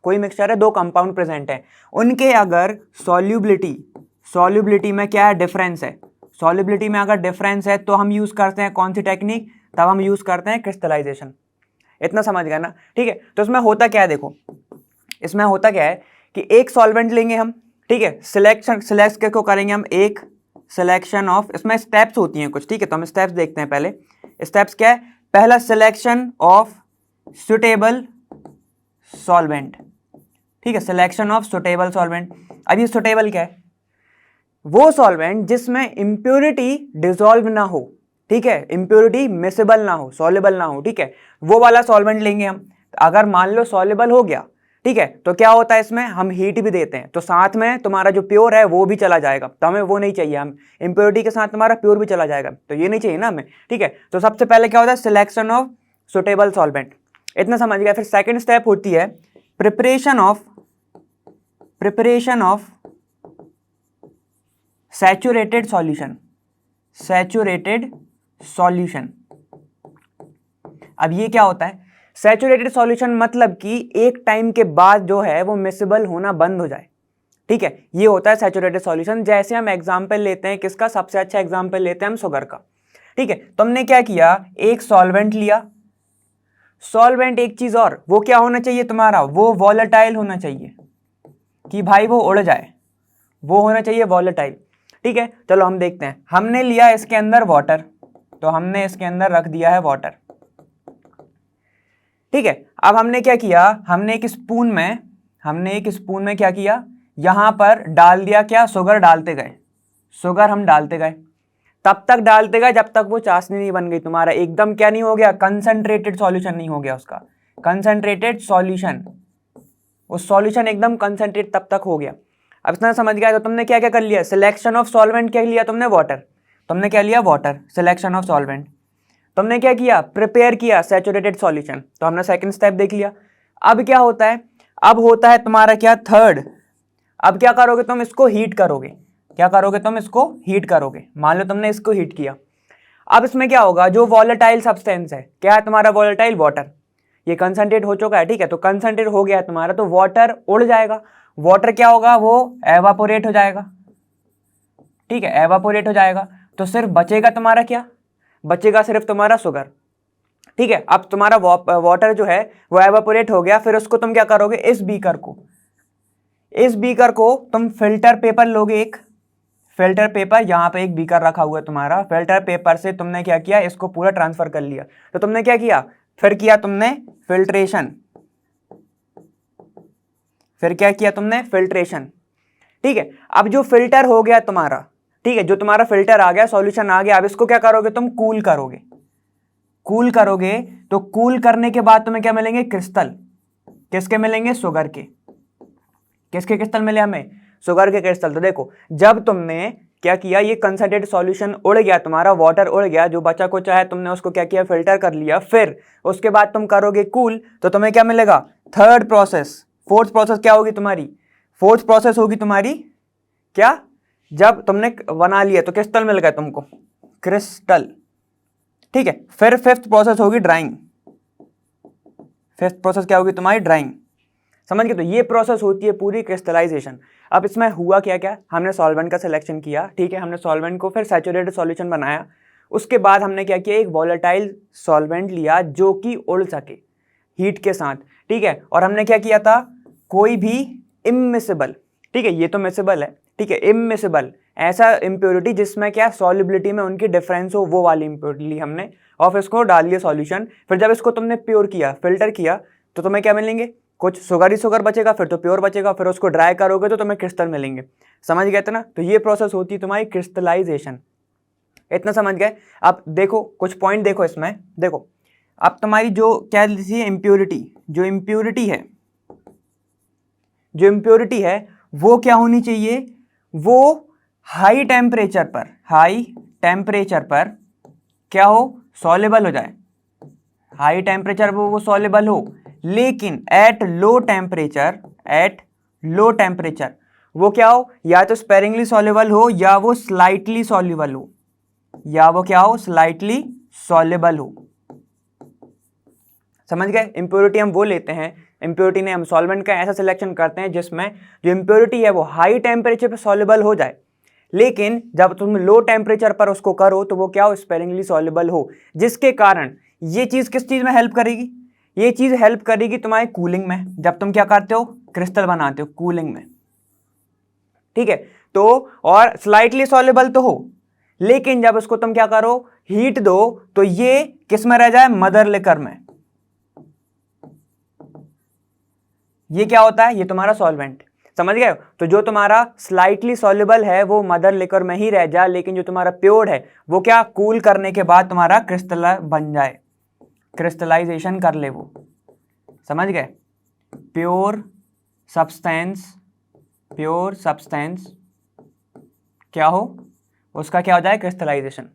कोई मिक्सचर है, 2 कंपाउंड प्रेजेंट है, उनके अगर सॉल्युबिलिटी में क्या है, डिफरेंस है, सॉल्युबिलिटी में अगर डिफरेंस है तो हम यूज करते हैं कौन सी टेक्निक, तब हम यूज करते हैं क्रिस्टलाइजेशन। इतना समझ गए ना। ठीक है, तो इसमें होता क्या है, देखो इसमें होता क्या है कि एक सॉल्वेंट लेंगे हम। ठीक है, सिलेक्ट को करेंगे हम, एक सिलेक्शन ऑफ, इसमें स्टेप्स होती हैं कुछ। ठीक है, तो हम स्टेप्स देखते हैं। पहले स्टेप्स क्या है, पहला सिलेक्शन ऑफ सुटेबल सॉल्वेंट। ठीक है, सिलेक्शन ऑफ सुटेबल सॉल्वेंट। अब ये सुटेबल क्या है, वो सॉल्वेंट जिसमें इंप्योरिटी डिसॉल्व ना हो। ठीक है, इंप्योरिटी मिसेबल ना हो, सॉल्युबल ना हो। ठीक है, वो वाला सॉल्वेंट लेंगे हम। अगर मान लो सॉल्युबल हो गया, ठीक है, तो क्या होता है इसमें, हम हीट भी देते हैं, तो साथ में तुम्हारा जो प्योर है वो भी चला जाएगा। तो हमें वो नहीं चाहिए, हम इंप्योरिटी के साथ तुम्हारा प्योर भी चला जाएगा, तो ये नहीं चाहिए ना हमें। ठीक है, तो सबसे पहले क्या होता है, सिलेक्शन ऑफ सुटेबल सॉल्वेंट। इतना समझ गया। फिर सेकेंड स्टेप होती है प्रिपरेशन ऑफ सैचुरेटेड सॉल्यूशन। अब ये क्या होता है, सैचुरेटेड सॉल्यूशन मतलब कि एक टाइम के बाद जो है वो मिसेबल होना बंद हो जाए। ठीक है, ये होता है सैचुरेटेड सॉल्यूशन। जैसे हम एग्जांपल लेते हैं किसका, सबसे अच्छा एग्जांपल लेते हैं हम शुगर का। ठीक है, तो हमने क्या किया, एक सॉल्वेंट लिया, सॉल्वेंट एक चीज और, वो क्या होना चाहिए तुम्हारा, वो वॉलेटाइल होना चाहिए, कि भाई वो उड़ जाए, वो होना चाहिए वॉलेटाइल। ठीक है, चलो हम देखते हैं। हमने लिया इसके अंदर वाटर, तो हमने इसके अंदर रख दिया है वाटर। ठीक है, अब हमने क्या किया, हमने एक स्पून में क्या किया, यहां पर डाल दिया, क्या, शुगर डालते गए, शुगर हम डालते गए, तब तक डालते गए जब तक वो चाशनी नहीं बन गई तुम्हारा, एकदम क्या नहीं हो गया, कंसंट्रेटेड सॉल्यूशन नहीं हो गया उसका, कंसंट्रेटेड सॉल्यूशन, उस सॉल्यूशन एकदम कंसंट्रेट तब तक हो गया। अब इतना समझ गया। तो तुमने क्या क्या कर लिया, सिलेक्शन ऑफ सॉल्वेंट क्या लिया तुमने, वाटर, तुमने क्या लिया, वाटर, सिलेक्शन ऑफ सॉल्वेंट। तुमने क्या किया, प्रिपेयर किया सैचुरेटेड सॉल्यूशन, तो हमने सेकंड स्टेप देख लिया। अब क्या होता है, अब होता है तुम्हारा क्या, थर्ड। अब क्या करोगे तुम, इसको हीट करोगे। क्या करोगे तुम, इसको हीट करोगे। मान लो तुमने इसको हीट किया, अब इसमें क्या होगा, जो वॉलेटाइल सब्सटेंस है, क्या है तुम्हारा वॉलेटाइल, वाटर, ये कंसंट्रेट हो चुका है। ठीक है, तो कंसंट्रेट हो गया है तुम्हारा, तो वाटर उड़ जाएगा, वाटर क्या होगा, वो एवापोरेट हो जाएगा। ठीक है, एवापोरेट हो जाएगा, तो सिर्फ बचेगा तुम्हारा क्या, बचेगा सिर्फ तुम्हारा शुगर। ठीक है, अब तुम्हारा वाटर जो है वो एवापोरेट हो गया, फिर उसको तुम क्या करोगे, इस बीकर को तुम फिल्टर पेपर लोगे, एक फिल्टर पेपर, यहां पे एक बीकर रखा हुआ है तुम्हारा, फिल्टर पेपर से तुमने क्या किया, इसको पूरा ट्रांसफर कर लिया। तो तुमने क्या किया, फिर किया तुमने फिल्ट्रेशन, फिर क्या किया तुमने, फिल्ट्रेशन। ठीक है। अब जो फिल्टर हो गया तुम्हारा, ठीक है, जो तुम्हारा फिल्टर आ गया, सॉल्यूशन आ गया, अब इसको क्या करोगे तुम, कूल करोगे। कूल करोगे तो कूल करने के बाद तुम्हें क्या मिलेंगे, क्रिस्टल। किसके मिलेंगे, शुगर के। किसके क्रिस्टल मिले हमें, शुगर के क्रिस्टल। तो देखो जब तुमने क्या किया, ये कंसंट्रेटेड सॉल्यूशन उड़ गया तुम्हारा, वाटर उड़ गया, जो बचा कुछ है तुमने उसको क्या किया, फिल्टर कर लिया, फिर उसके बाद तुम करोगे कूल, तो तुम्हें क्या मिलेगा, थर्ड प्रोसेस। फोर्थ प्रोसेस क्या होगी तुम्हारी, फोर्थ प्रोसेस होगी तुम्हारी क्या, जब तुमने बना लिया तो क्रिस्टल मिल गया तुमको, क्रिस्टल, ठीक है। फिर फिफ्थ प्रोसेस होगी ड्राइंग। फिफ्थ प्रोसेस क्या होगी तुम्हारी, ड्राइंग। समझ गए। तो ये प्रोसेस होती है पूरी क्रिस्टलाइजेशन। अब इसमें हुआ क्या क्या, हमने सॉल्वेंट का सिलेक्शन किया, ठीक है, हमने सॉल्वेंट को फिर सैचुरेटेड सॉल्यूशन बनाया, उसके बाद हमने क्या किया, एक वॉलेटाइल सॉल्वेंट लिया जो कि उड़ सके हीट के साथ, ठीक है। और हमने क्या किया था, कोई भी इमिसिबल, ठीक है, ये तो मिसिबल है, ठीक है, इमिसिबल ऐसा इम्प्योरिटी जिसमें क्या सॉल्युबिलिटी में उनकी डिफरेंस हो, वो वाली इम्प्योरिटी ली हमने और फिर इसको डाल दिया सॉल्यूशन। फिर जब इसको तुमने प्योर किया, फिल्टर किया, तो तुम्हें क्या मिलेंगे, कुछ शुगर ही शुगर बचेगा, फिर तो प्योर बचेगा, फिर उसको ड्राई करोगे तो तुम्हें क्रिस्टल मिलेंगे। समझ गए थे ना। तो ये प्रोसेस होती है तुम्हारी क्रिस्टलाइजेशन। इतना समझ गए। अब देखो कुछ पॉइंट देखो इसमें, देखो अब तुम्हारी जो क्या है इम्प्योरिटी, जो इम्प्योरिटी है वो क्या होनी चाहिए, वो हाई टेम्परेचर पर क्या हो, सॉल्युबल हो जाए। हाई टेम्परेचर पर वो सॉल्युबल हो, लेकिन एट लो टेम्परेचर वो क्या हो, या तो स्पेरिंगली सॉल्युबल हो या वो स्लाइटली सॉल्युबल हो, या वो क्या हो, स्लाइटली सॉल्युबल हो। समझ गए। इंप्योरिटी हम वो लेते हैं, इंप्योरिटी ने हम सॉल्वेंट का ऐसा सिलेक्शन करते हैं जिसमें जो इंप्योरिटी है वो हाई टेम्परेचर पर सॉल्युबल हो जाए, लेकिन जब तुम लो टेम्परेचर पर उसको करो तो वो क्या हो, स्पेरिंगली सॉल्युबल हो। जिसके कारण ये चीज किस चीज में हेल्प करेगी, ये चीज हेल्प करेगी तुम्हारे कूलिंग में, जब तुम क्या करते हो, क्रिस्टल बनाते हो कूलिंग में, ठीक है। तो और स्लाइटली सॉल्युबल तो हो, लेकिन जब उसको तुम क्या करो, हीट दो, तो ये किस में रह जाए, मदर लिकर में। ये क्या होता है, ये तुम्हारा सॉल्वेंट। समझ गए। तो जो तुम्हारा स्लाइटली सॉल्युबल है वो मदर लिकर में ही रह जाए, लेकिन जो तुम्हारा प्योर है वो क्या, कूल करने के बाद तुम्हारा क्रिस्टल बन जाए, क्रिस्टलाइजेशन कर ले वो। समझ गए। प्योर सब्सटेंस क्या हो, उसका क्या हो जाए, क्रिस्टलाइजेशन।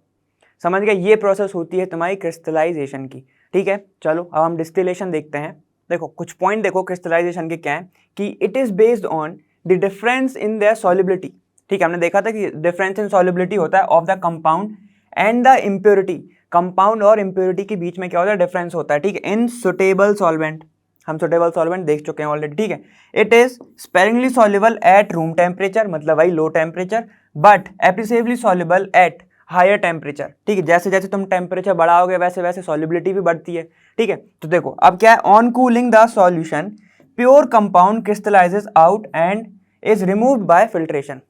समझ गए। ये प्रोसेस होती है तुम्हारी क्रिस्टलाइजेशन की, ठीक है। चलो अब हम डिस्टिलेशन देखते हैं। देखो कुछ पॉइंट देखो क्रिस्टलाइजेशन के क्या है, कि it is based on the difference in their solubility, ठीक है। हमने देखा था कि डिफरेंस इन सॉल्युबिलिटी होता है of the compound and the impurity. Compound और इम्प्योरिटी के बीच में क्या होता है, डिफरेंस होता है, ठीक है। इन सुटेबल सॉल्वेंट, हम सुटेबल सॉल्वेंट देख चुके हैं ऑलरेडी, ठीक है। It is sparingly soluble at room temperature, मतलब वही low temperature, but appreciably soluble at higher temperature, ठीक है। जैसे जैसे तुम टेम्परेचर बढ़ाओगे वैसे वैसे सॉल्युबिलिटी भी बढ़ती है, ठीक है। तो देखो अब क्या है, on cooling the solution pure compound crystallises out and is removed by filtration.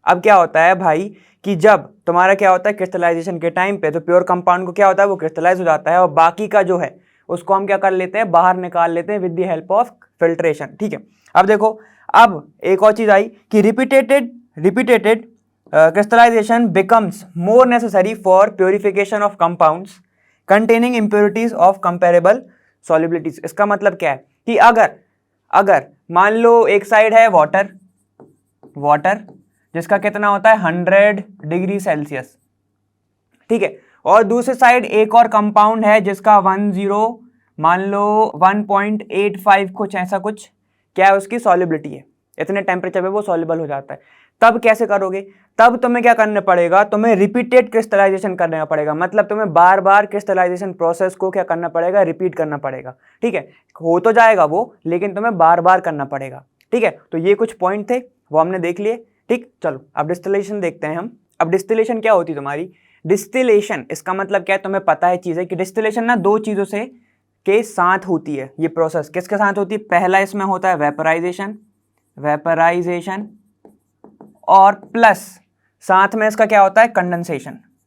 अब क्या होता है भाई, कि जब तुम्हारा क्या होता है क्रिस्टलाइजेशन के टाइम पे, तो प्योर कंपाउंड को क्या होता है, वो क्रिस्टलाइज हो जाता है, और बाकी का जो है उसको हम क्या कर लेते हैं, बाहर निकाल लेते हैं with the help of filtration, ठीक है। अब देखो, अब एक और चीज आई कि repeated crystallization becomes more necessary for purification of compounds containing impurities of comparable solubilities। इसका मतलब क्या है, कि अगर मान लो एक साइड है वाटर जिसका कितना होता है 100 डिग्री सेल्सियस, ठीक है, और दूसरी साइड एक और कंपाउंड है जिसका मान लो 1.85 कुछ ऐसा कुछ क्या है, उसकी सॉल्युबिलिटी है, इतने टेम्परेचर पे वो सॉल्युबल हो जाता है। तब कैसे करोगे, तब तुम्हें क्या करना पड़ेगा, तुम्हें रिपीटेड क्रिस्टलाइजेशन करना पड़ेगा, मतलब तुम्हें बार बार क्रिस्टलाइजेशन प्रोसेस को क्या करना पड़ेगा, रिपीट करना पड़ेगा, ठीक है। हो तो जाएगा वो, लेकिन तुम्हें बार बार करना पड़ेगा, ठीक है। तो ये कुछ पॉइंट थे, वो हमने देख लिए, ठीक। चलो अब डिस्टिलेशन देखते हैं हम। अब डिस्टिलेशन क्या होती है तुम्हारी, डिस्टिलेशन इसका मतलब क्या है, तुम्हें पता है चीज़ है कि डिस्टिलेशन ना दो चीज़ों से के साथ होती है। ये प्रोसेस किसके साथ होती है, पहला इसमें होता है वेपराइजेशन और प्लस साथ में इसका क्या होता है,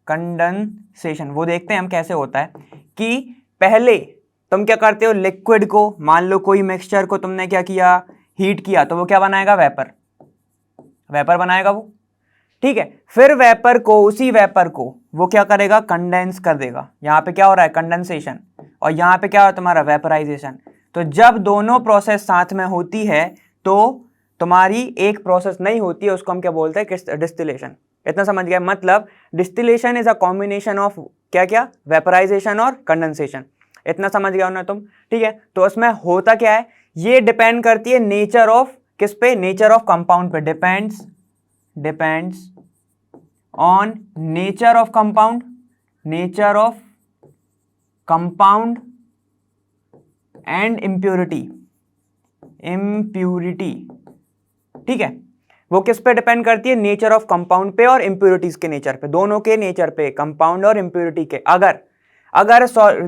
कंडेंसेशन। वो देखते हैं हम कैसे होता है, कि पहले तुम क्या करते हो, लिक्विड को, मान लो कोई मिक्सचर को तुमने क्या किया, हीट किया, तो वो क्या बनाएगा, वेपर बनाएगा वो, ठीक है। फिर वेपर को, उसी वेपर को वो क्या करेगा, कंडेंस कर देगा। यहाँ पे क्या हो रहा है, कंडेंसेशन, और यहाँ पे क्या हो रहा है तुम्हारा, वेपराइजेशन। तो जब दोनों प्रोसेस साथ में होती है तो तुम्हारी एक प्रोसेस नहीं होती है, उसको हम क्या बोलते हैं, डिस्टिलेशन। इतना समझ गया, मतलब distillation is a combination of क्या क्या, वेपराइजेशन और कंडेंसेशन। इतना समझ गया ना तुम, ठीक है। तो उसमें होता क्या है, ये डिपेंड करती है नेचर ऑफ, किस पे, नेचर ऑफ कंपाउंड पे, depends on nature of compound, nature of compound and impurity, ठीक है। वो किस पे डिपेंड करती है, नेचर ऑफ कंपाउंड पे और इम्प्योरिटीज के नेचर पे, दोनों के नेचर पे, कंपाउंड और इम्प्योरिटी के। अगर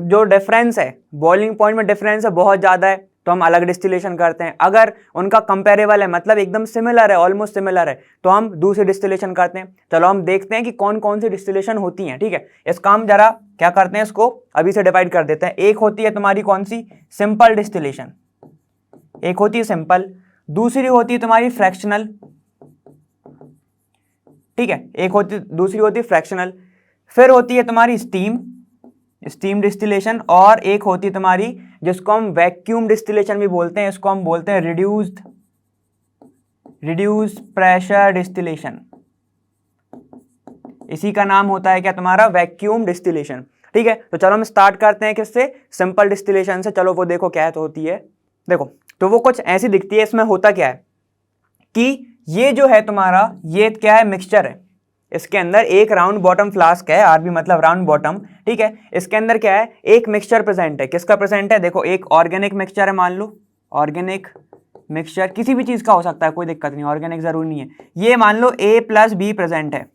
जो डिफरेंस है, बॉइलिंग पॉइंट में डिफरेंस है बहुत ज्यादा है, तो हम अलग डिस्टिलेशन करते हैं। अगर उनका कंपेरेबल है, मतलब एकदम सिमिलर है, ऑलमोस्ट सिमिलर है, तो हम दूसरी डिस्टिलेशन करते हैं। चलो हम देखते हैं कि कौन कौन सी डिस्टिलेशन होती हैं, ठीक है। इसका हम जरा क्या करते हैं, इसको अभी से डिवाइड कर देते हैं। एक होती है तुम्हारी कौन सी, सिंपल डिस्टिलेशन, एक होती है सिंपल, दूसरी होती है तुम्हारी फ्रैक्शनल, ठीक है, दूसरी होती है फ्रैक्शनल। फिर होती है तुम्हारी स्टीम डिस्टिलेशन, और एक होती है तुम्हारी जिसको हम वैक्यूम डिस्टिलेशन भी बोलते हैं, इसको हम बोलते हैं रिड्यूस्ड प्रेशर डिस्टिलेशन। इसी का नाम होता है क्या तुम्हारा, वैक्यूम डिस्टिलेशन, ठीक है। तो चलो हम स्टार्ट करते हैं किससे, सिंपल डिस्टिलेशन से। चलो वो देखो क्या तो होती है, देखो तो वो कुछ ऐसी दिखती है। इसमें होता क्या है कि ये जो है तुम्हारा, ये क्या है, मिक्सचर है। इसके अंदर एक राउंड बॉटम फ्लास्क है, आरबी मतलब राउंड बॉटम, ठीक है। इसके अंदर क्या है, एक मिक्सचर प्रेजेंट है। किसका प्रेजेंट है, देखो एक ऑर्गेनिक मिक्सचर है, मान लो ऑर्गेनिक मिक्सचर किसी भी चीज का हो सकता है, कोई दिक्कत नहीं, ऑर्गेनिक जरूरी नहीं है। ये मान लो A प्लस बी प्रेजेंट है,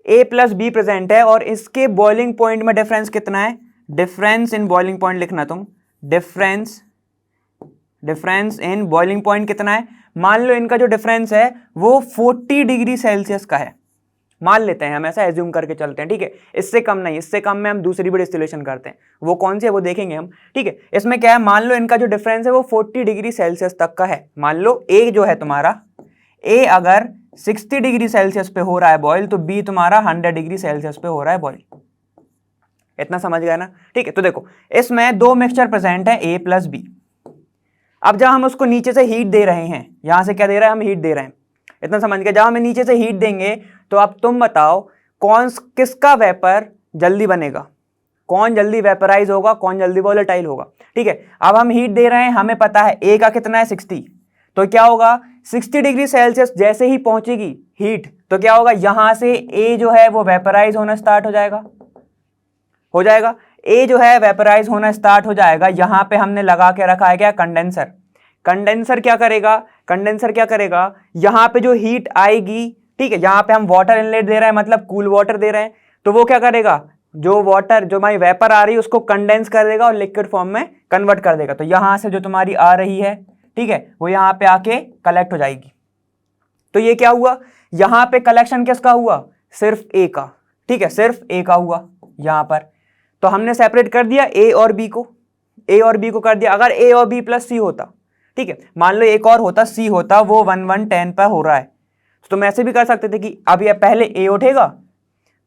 A प्लस बी प्रेजेंट है, और इसके बॉइलिंग पॉइंट में डिफरेंस कितना है, डिफरेंस इन बॉइलिंग पॉइंट लिखना तुम, डिफरेंस इन बॉइलिंग पॉइंट कितना है। मान लो इनका जो डिफरेंस है वो 40 डिग्री सेल्सियस का है, मान लेते हैं हम, ऐसा एज्यूम करके चलते हैं, ठीक है। इससे कम नहीं, इससे कम में हम दूसरी भी डिस्टिलेशन करते हैं, वो कौन सी है वो देखेंगे हम, ठीक है। इसमें क्या है, मान लो इनका जो डिफरेंस है वो 40 डिग्री सेल्सियस तक का है। मान लो ए जो है तुम्हारा, ए अगर 60 डिग्री सेल्सियस पे हो रहा है बॉयल, तो बी तुम्हारा 100 डिग्री सेल्सियस पे हो रहा है बॉयल। इतना समझ गया ना, ठीक है। तो देखो इसमें दो मिक्सचर प्रेजेंट है, ए प्लस बी। अब जब हम उसको नीचे से हीट दे रहे हैं, यहां से क्या दे रहे हैं, हम हीट दे रहे हैं, इतना समझ गया। जब हमें नीचे से हीट देंगे तो अब तुम बताओ किसका वेपर जल्दी बनेगा, कौन जल्दी वेपराइज होगा, कौन जल्दी वोलेटाइल होगा, ठीक है। अब हम हीट दे रहे हैं, हमें पता है ए का कितना है, 60, तो क्या होगा, 60 डिग्री सेल्सियस जैसे ही पहुंचेगी हीट, तो क्या होगा, यहां से ए जो है वो वेपराइज होना स्टार्ट हो जाएगा, ए जो है वेपराइज होना स्टार्ट हो जाएगा। यहां पे हमने लगा के रखा है क्या, कंडेंसर। कंडेंसर क्या करेगा, यहां पे जो हीट आएगी, ठीक है, यहां पे हम वाटर इनलेट दे रहे हैं, मतलब कूल वाटर दे रहे हैं, तो वो क्या करेगा, जो वाटर, जो हमारी वेपर आ रही है उसको कंडेंस कर देगा और लिक्विड फॉर्म में कन्वर्ट कर देगा। तो यहां से जो तुम्हारी आ रही है, ठीक है, वो यहां पे आके कलेक्ट हो जाएगी। तो ये क्या हुआ, यहां पे कलेक्शन किसका हुआ, सिर्फ ए का, ठीक है, सिर्फ ए का हुआ यहां पर। तो हमने सेपरेट कर दिया ए और बी को कर दिया। अगर ए और बी प्लस सी होता, ठीक है, मान लो एक और होता, सी होता, वो 1-1-10 पर हो रहा है, तो तुम ऐसे भी कर सकते थे कि अब ये पहले ए उठेगा,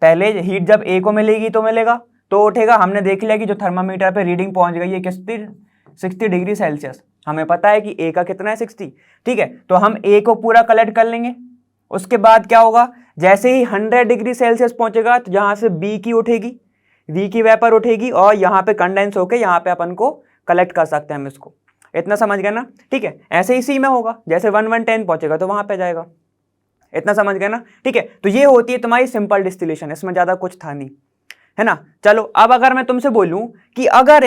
पहले हीट जब ए को मिलेगी तो उठेगा। हमने देख लिया कि जो थर्मामीटर पे रीडिंग पहुंच गई है कितनी, 60 डिग्री सेल्सियस, हमें पता है कि ए का कितना है, 60, ठीक है। तो हम ए को पूरा कलेक्ट कर लेंगे। उसके बाद क्या होगा, जैसे ही 100 डिग्री सेल्सियस पहुंचेगा तो जहां से बी की उठेगी, वी की वेपर उठेगी, और यहाँ पे कंडेंस होके यहाँ पे अपन को कलेक्ट कर सकते हैं हम इसको। इतना समझ गए ना, ठीक है। ऐसे ही सी में होगा, जैसे 1-1-10 पहुंचेगा तो वहां पे जाएगा। इतना समझ गए ना, ठीक है। तो ये होती है तुम्हारी सिंपल डिस्टिलेशन, इसमें ज्यादा कुछ था नहीं, है ना। चलो अब अगर मैं तुमसे बोलूं कि अगर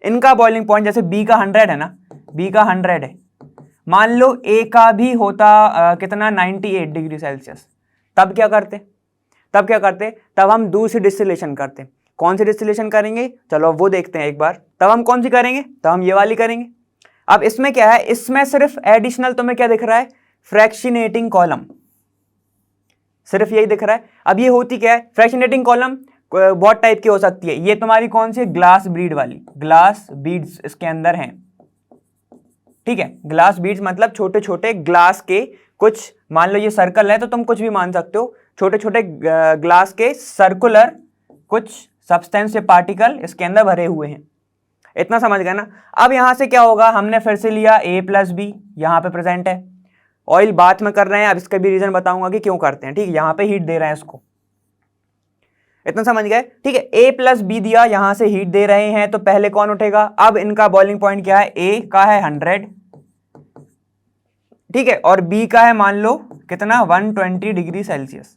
इनका बॉइलिंग पॉइंट जैसे बी का 100 है ना, बी का 100 है, मान लो ए का भी होता कितना, 98 डिग्री सेल्सियस, तब क्या करते, तब हम दूसरी डिस्टिलेशन करते। कौन सी डिस्टिलेशन करेंगे, चलो वो देखते हैं एक बार। तब हम कौन सी करेंगे, तब हम ये वाली करेंगे। अब इसमें क्या है, इसमें सिर्फ एडिशनल तुम्हें क्या दिख रहा है, फ्रैक्शनेटिंग कॉलम, सिर्फ यही दिख रहा है। अब ये होती क्या है, फ्रैक्शनेटिंग कॉलम बहुत टाइप की हो सकती है। ये तुम्हारी कौन सी, ग्लास बीड्स इसके अंदर हैं, ठीक है, ग्लास बीड्स मतलब छोटे छोटे ग्लास के कुछ, मान लो ये सर्कल है तो तुम कुछ भी मान सकते हो, छोटे छोटे ग्लास के सर्कुलर कुछ सब्सटेंस या पार्टिकल इसके अंदर भरे हुए हैं। इतना समझ गए ना। अब यहां से क्या होगा, हमने फिर से लिया A+B, यहां पे प्रेजेंट है, ऑयल बात में कर रहे हैं, अब इसका भी रीजन बताऊंगा कि क्यों करते हैं, ठीक है, यहां पे हीट दे रहे हैं इसको, इतना समझ गए, ठीक है। A+B दिया, यहां से हीट दे रहे हैं, तो पहले कौन उठेगा, अब इनका बॉइलिंग पॉइंट क्या है, A का है 100, ठीक है, और B का है मान लो कितना 120 डिग्री सेल्सियस,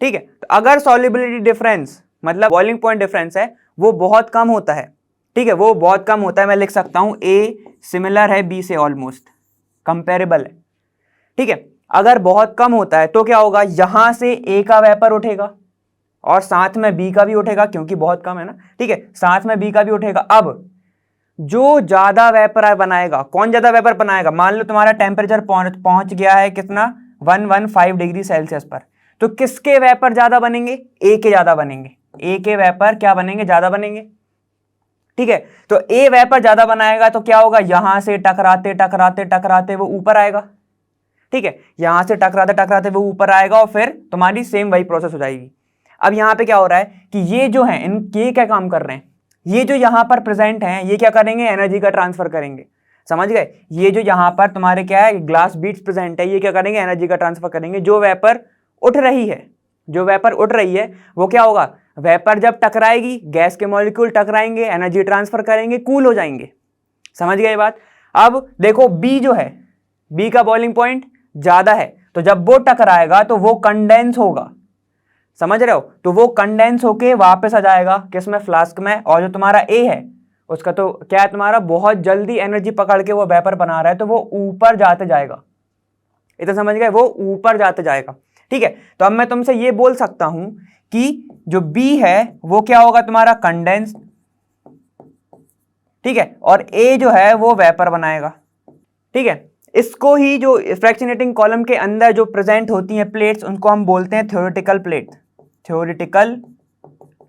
ठीक है। तो अगर सॉल्युबिलिटी डिफरेंस मतलब बॉइलिंग पॉइंट डिफरेंस है वो बहुत कम होता है, ठीक है, वो बहुत कम होता है, मैं लिख सकता हूं A सिमिलर है B से, ऑलमोस्ट कंपेरेबल है, ठीक है। अगर बहुत कम होता है तो क्या होगा, यहां से A का वेपर उठेगा और साथ में B का भी उठेगा, क्योंकि बहुत कम है ना, ठीक है, साथ में B का भी उठेगा। अब जो ज्यादा वेपर बनाएगा, कौन ज्यादा वेपर बनाएगा, मान लो तुम्हारा टेम्परेचर पहुंच गया है कितना 115 डिग्री सेल्सियस पर, तो किसके वेपर ज्यादा बनेंगे, ए के ज्यादा बनेंगे, ए के वेपर क्या बनेंगे, ज्यादा बनेंगे, ठीक है। तो ए वेपर ज्यादा बनाएगा तो क्या होगा, यहां से टकराते टकराते टकराते वो ऊपर आएगा, ठीक है, यहां से टकराते टकराते वो ऊपर आएगा और फिर तुम्हारी सेम वही प्रोसेस हो जाएगी। अब यहां पे क्या हो रहा है कि ये जो है ये क्या काम कर रहे हैं, ये जो यहां पर प्रेजेंट हैं ये क्या करेंगे, एनर्जी का ट्रांसफर करेंगे, समझ गए। ये जो यहां पर तुम्हारे क्या है ग्लास बीड्स प्रेजेंट है, ये क्या करेंगे, एनर्जी का ट्रांसफर करेंगे। जो वेपर उठ रही है, जो वेपर उठ रही है वो क्या होगा, वेपर जब टकराएगी, गैस के मॉलिक्यूल टकराएंगे, एनर्जी ट्रांसफर करेंगे, कूल हो जाएंगे, समझ गए बात। अब देखो बी जो है, बी का बॉइलिंग पॉइंट ज्यादा है, तो जब वो टकराएगा तो वो कंडेंस होगा, समझ रहे हो, तो वो कंडेंस होके वापस आ जाएगा किसमें, फ्लास्क में। और जो तुम्हारा ए है उसका तो क्या है, तुम्हारा बहुत जल्दी एनर्जी पकड़ के वो वेपर बना रहा है, तो वो ऊपर जाते जाएगा, इतना समझ गए, वो ऊपर जाते जाएगा, ठीक है। तो अब मैं तुमसे ये बोल सकता हूं कि जो बी है वो क्या होगा, तुम्हारा कंडेंस, ठीक है, और ए जो है वो वेपर बनाएगा, ठीक है। इसको ही जो फ्रैक्शनेटिंग कॉलम के अंदर जो प्रेजेंट होती हैं प्लेट्स, उनको हम बोलते हैं थ्योरेटिकल प्लेट, थ्योरेटिकल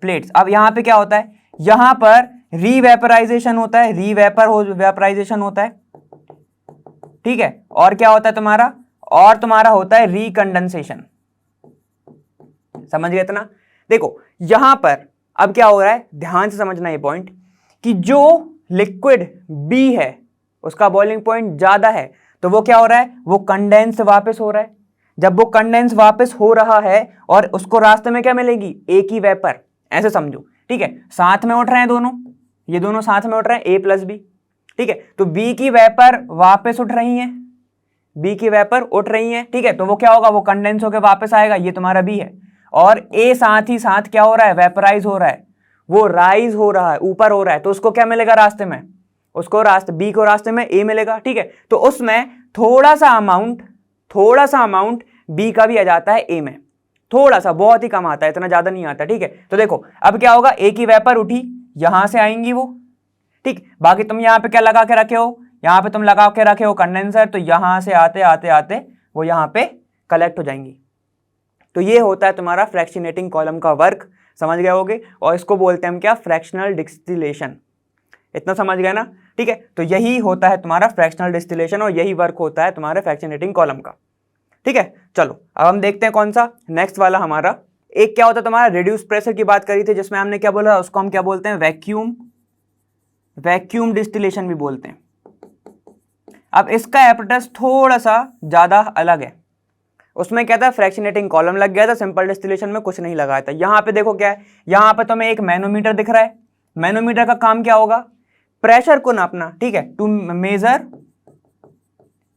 प्लेट्स। अब यहां पे क्या होता है, यहां पर रीवेपराइजेशन होता है, वेपराइजेशन होता है, ठीक है, और क्या होता है तुम्हारा, और तुम्हारा होता है रिकंडेंसेशन, समझ गए इतना। देखो यहां पर अब क्या हो रहा है, ध्यान से समझना ये पॉइंट, कि जो लिक्विड बी है उसका बॉइलिंग पॉइंट ज्यादा है, तो वो क्या हो रहा है, वो कंडेंस वापस हो रहा है। जब वो कंडेंस वापस हो रहा है और उसको रास्ते में क्या मिलेगी, ए की वेपर, ऐसे समझो, ठीक है, साथ में उठ रहे हैं दोनों, ये दोनों साथ में उठ रहे हैं A+B, ठीक है। तो बी की वेपर वापस उठ रही है, बी की वेपर उठ रही है, ठीक है, तो वो क्या होगा, वो कंडेंस होकर वापस आएगा, ये तुम्हारा बी है, और ए साथ ही साथ क्या हो रहा है, वेपराइज हो रहा है, वो राइज हो रहा है, ऊपर हो रहा है, तो उसको क्या मिलेगा रास्ते में, उसको रास्ते बी को रास्ते में ए मिलेगा, ठीक है। तो उसमें थोड़ा सा अमाउंट बी का भी आ जाता है ए में, थोड़ा सा, बहुत ही कम आता है, इतना ज्यादा नहीं आता, ठीक है। तो देखो अब क्या होगा, ए की वेपर उठी, यहां से आएंगी वो, ठीक, बाकी तुम यहां पे क्या लगा के रखे हो, यहां पे तुम लगा के रखे हो कंडेंसर, तो यहां से आते आते आते वो यहां पे कलेक्ट हो जाएंगी। तो ये होता है तुम्हारा फ्रैक्शनेटिंग कॉलम का वर्क, समझ गए होगे, और इसको बोलते हैं हम क्या, फ्रैक्शनल डिस्टिलेशन, इतना समझ गए ना, ठीक है। तो यही होता है तुम्हारा फ्रैक्शनल डिस्टिलेशन और यही वर्क होता है तुम्हारे फ्रैक्शनेटिंग कॉलम का, ठीक है। चलो अब हम देखते हैं कौन सा नेक्स्ट वाला हमारा। एक क्या होता है तुम्हारा, रिड्यूस प्रेशर की बात करी थी, जिसमें हमने क्या बोला, उसको हम क्या बोलते हैं, वैक्यूम डिस्टिलेशन भी बोलते हैं। अब इसका एपरेटस थोड़ा सा ज्यादा अलग है, उसमें क्या था, फ्रैक्शनेटिंग कॉलम लग गया था, सिंपल डिस्टिलेशन में कुछ नहीं लगाया था। यहां पे देखो क्या है, यहां पे तुम्हें एक मैनोमीटर दिख रहा है, मैनोमीटर का काम क्या होगा, प्रेशर को नापना, ठीक है, टू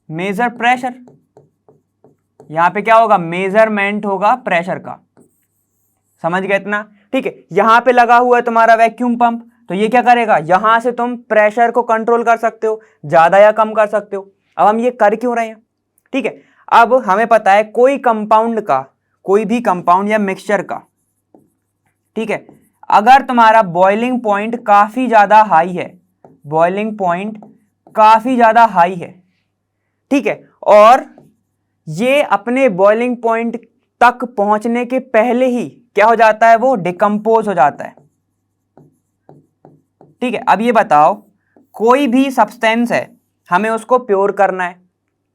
मेजर प्रेशर, यहां पे क्या होगा, मेजरमेंट होगा प्रेशर का, समझ गए इतना, ठीक है। यहां पे लगा हुआ है तुम्हारा वैक्यूम पंप, तो ये क्या करेगा, यहां से तुम प्रेशर को कंट्रोल कर सकते हो, ज्यादा या कम कर सकते हो। अब हम ये कर क्यों रहे हैं, ठीक है। अब हमें पता है कोई कंपाउंड का, कोई भी कंपाउंड या मिक्सचर का, ठीक है, अगर तुम्हारा बॉइलिंग पॉइंट काफी ज्यादा हाई है, बॉइलिंग पॉइंट काफी ज्यादा हाई है, ठीक है, और ये अपने बॉइलिंग पॉइंट तक पहुंचने के पहले ही क्या हो जाता है, वो डिकम्पोज हो जाता है, ठीक है। अब ये बताओ, कोई भी सब्सटेंस है, हमें उसको प्योर करना है,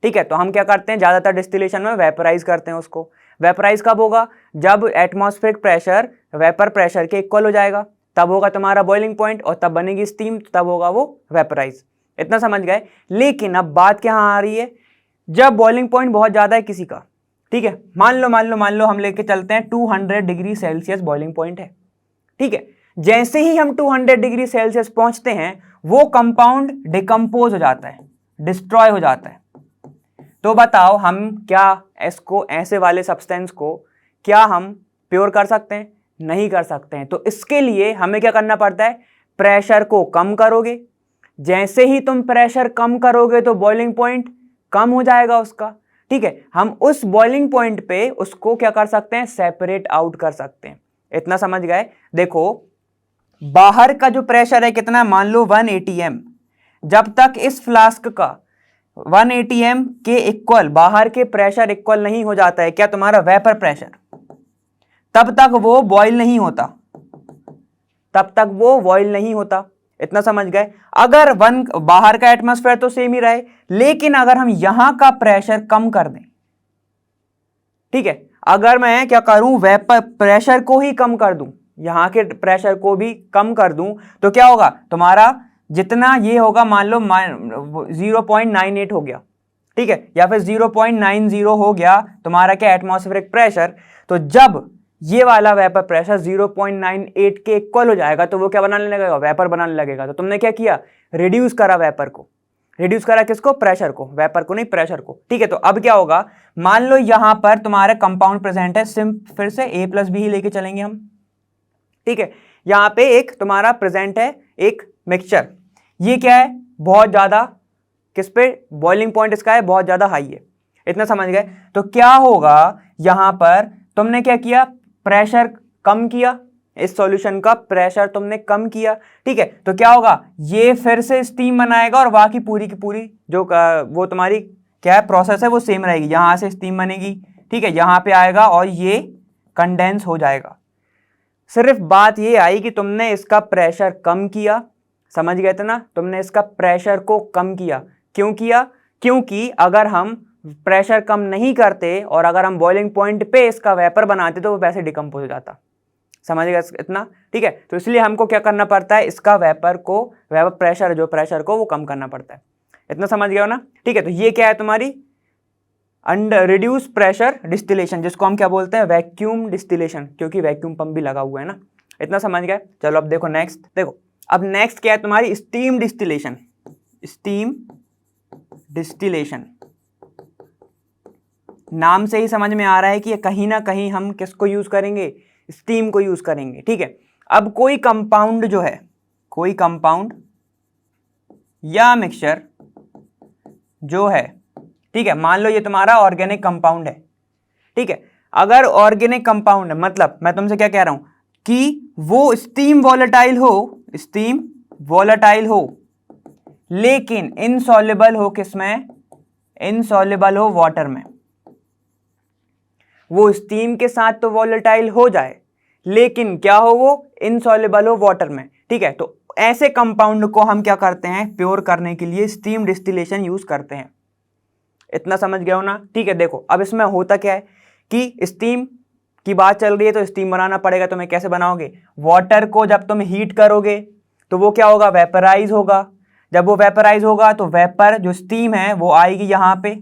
ठीक है। तो हम क्या करते हैं, ज़्यादातर डिस्टिलेशन में वेपराइज करते हैं उसको। वेपराइज कब होगा, जब एटमॉस्फेरिक प्रेशर वेपर प्रेशर के इक्वल हो जाएगा, तब होगा तुम्हारा बॉइलिंग पॉइंट और तब बनेगी स्टीम, तब होगा वो वेपराइज। इतना समझ गए। लेकिन अब बात क्या आ रही है, जब बॉइलिंग पॉइंट बहुत ज़्यादा है किसी का, ठीक है, मान लो हम लेके चलते हैं 200 डिग्री सेल्सियस बॉइलिंग पॉइंट है, ठीक है। जैसे ही हम 200 डिग्री सेल्सियस पहुंचते हैं वो कंपाउंड डिकम्पोज हो जाता है, डिस्ट्रॉय हो जाता है। तो बताओ हम क्या इसको, ऐसे वाले सब्सटेंस को क्या हम प्योर कर सकते हैं? नहीं कर सकते हैं। तो इसके लिए हमें क्या करना पड़ता है, प्रेशर को कम करोगे। जैसे ही तुम प्रेशर कम करोगे तो बॉइलिंग पॉइंट कम हो जाएगा उसका, ठीक है। हम उस बॉइलिंग पॉइंट पे उसको क्या कर सकते हैं, सेपरेट आउट कर सकते हैं। इतना समझ गए। देखो बाहर का जो प्रेशर है कितना, मान लो 180 m। जब तक इस फ्लास्क का 180 m के इक्वल बाहर के प्रेशर इक्वल नहीं हो जाता है, क्या तुम्हारा वेपर प्रेशर, तब तक वो बॉयल नहीं होता, तब तक वो बॉयल नहीं होता। इतना समझ गए। अगर बाहर का एटमॉस्फेयर तो सेम ही रहे, लेकिन अगर हम यहां का प्रेशर कम कर दें, ठीक है, अगर मैं क्या करूं, वेपर प्रेशर को ही कम कर दूं, यहां के प्रेशर को भी कम कर दूं, तो क्या होगा, तुम्हारा जितना ये होगा, मान लो 0.98 हो गया, ठीक है, या फिर 0.90 हो गया तुम्हारा क्या एटमॉस्फेरिक प्रेशर। तो जब ये वाला वेपर प्रेशर 0.98 के इक्वल हो जाएगा तो वो क्या बनाने लगेगा, वेपर बनाने लगेगा। तो तुमने क्या किया, रिड्यूस करा वेपर को, रिड्यूस करा किसको, प्रेशर को, वेपर को नहीं, प्रेशर को, ठीक है। तो अब क्या होगा, मान लो यहां पर तुम्हारे कंपाउंड प्रेजेंट है, फिर से A+B ही लेके चलेंगे हम, ठीक है। यहां पे एक तुम्हारा प्रेजेंट है एक मिक्सचर, ये क्या है, बहुत ज्यादा किस पे, बॉइलिंग पॉइंट इसका है बहुत ज्यादा हाई है। इतना समझ गए। तो क्या होगा, यहां पर तुमने क्या किया, प्रेशर कम किया, इस सॉल्यूशन का प्रेशर तुमने कम किया, ठीक है। तो क्या होगा, ये फिर से स्टीम बनाएगा और बाकी पूरी की पूरी जो वो तुम्हारी क्या प्रोसेस है वो सेम रहेगी। यहां से स्टीम बनेगी, ठीक है, यहां पे आएगा और ये कंडेंस हो जाएगा। सिर्फ बात ये आई कि तुमने इसका प्रेशर कम किया, समझ गए थे ना, तुमने इसका प्रेशर को कम किया। क्यों किया, क्योंकि अगर हम प्रेशर कम नहीं करते और अगर हम बॉइलिंग पॉइंट पे इसका वेपर बनाते तो वो वैसे डिकम्पोज हो जाता। समझ गए इतना, ठीक है। तो इसलिए हमको क्या करना पड़ता है, इसका वेपर प्रेशर जो प्रेशर को वो कम करना पड़ता है। इतना समझ गए हो ना, ठीक है। तो ये क्या है तुम्हारी अंडर रिड्यूस प्रेशर डिस्टिलेशन, जिसको हम क्या बोलते हैं, वैक्यूम डिस्टिलेशन, क्योंकि वैक्यूम पंप भी लगा हुआ है ना। इतना समझ गए। चलो अब देखो नेक्स्ट, देखो अब नेक्स्ट क्या है तुम्हारी, स्टीम डिस्टिलेशन। स्टीम डिस्टिलेशन नाम से ही समझ में आ रहा है कि कहीं ना कहीं हम किसको यूज करेंगे, स्टीम को यूज करेंगे, ठीक है। अब कोई कंपाउंड जो है, कोई कंपाउंड या मिक्सचर जो है, ठीक है, मान लो ये तुम्हारा ऑर्गेनिक कंपाउंड है, ठीक है। अगर ऑर्गेनिक कंपाउंड है, मतलब मैं तुमसे क्या कह रहा हूं कि वो स्टीम वॉलेटाइल हो, स्टीम वॉलेटाइल हो, लेकिन इनसॉल्युबल हो किसमें, इनसॉल्युबल हो वाटर में। वो स्टीम के साथ तो वॉलेटाइल हो जाए, लेकिन क्या हो, वो इनसॉल्युबल हो वाटर में, ठीक है। तो ऐसे कंपाउंड को हम क्या करते हैं, प्योर करने के लिए स्टीम डिस्टिलेशन यूज करते हैं। इतना समझ गए हो ना, ठीक है। देखो अब इसमें होता क्या है कि स्टीम की बात चल रही है तो स्टीम बनाना पड़ेगा। तुम्हें कैसे बनाओगे, वाटर को जब तुम हीट करोगे तो वो क्या होगा, वेपराइज होगा। जब वो वेपराइज होगा तो वेपर जो स्टीम है वो आएगी यहाँ पे,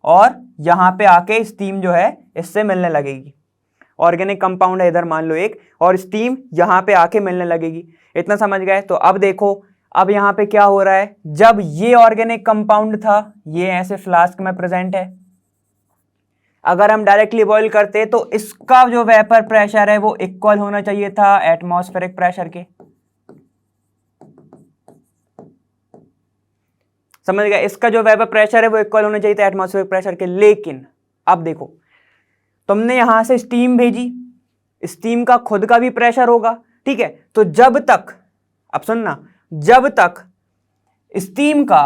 और यहाँ पे आके स्टीम जो है इससे मिलने लगेगी। ऑर्गेनिक कंपाउंड है इधर मान लो एक, और स्टीम यहाँ पे आके मिलने लगेगी। इतना समझ गए। तो अब देखो, अब यहाँ पे क्या हो रहा है, जब ये ऑर्गेनिक कंपाउंड था, ये ऐसे फ्लास्क में प्रेजेंट है, अगर हम डायरेक्टली बॉईल करते तो इसका जो वेपर प्रेशर है वो इक्वल होना चाहिए था एटमॉस्फेरिक प्रेशर के। समझ गए, इसका जो वेपर प्रेशर है वो इक्वल होना चाहिए था एटमॉस्फेरिक प्रेशर के। लेकिन अब देखो, तुमने यहां से स्टीम भेजी, स्टीम का खुद का भी प्रेशर होगा, ठीक है। तो जब तक, अब सुनना, जब तक स्टीम का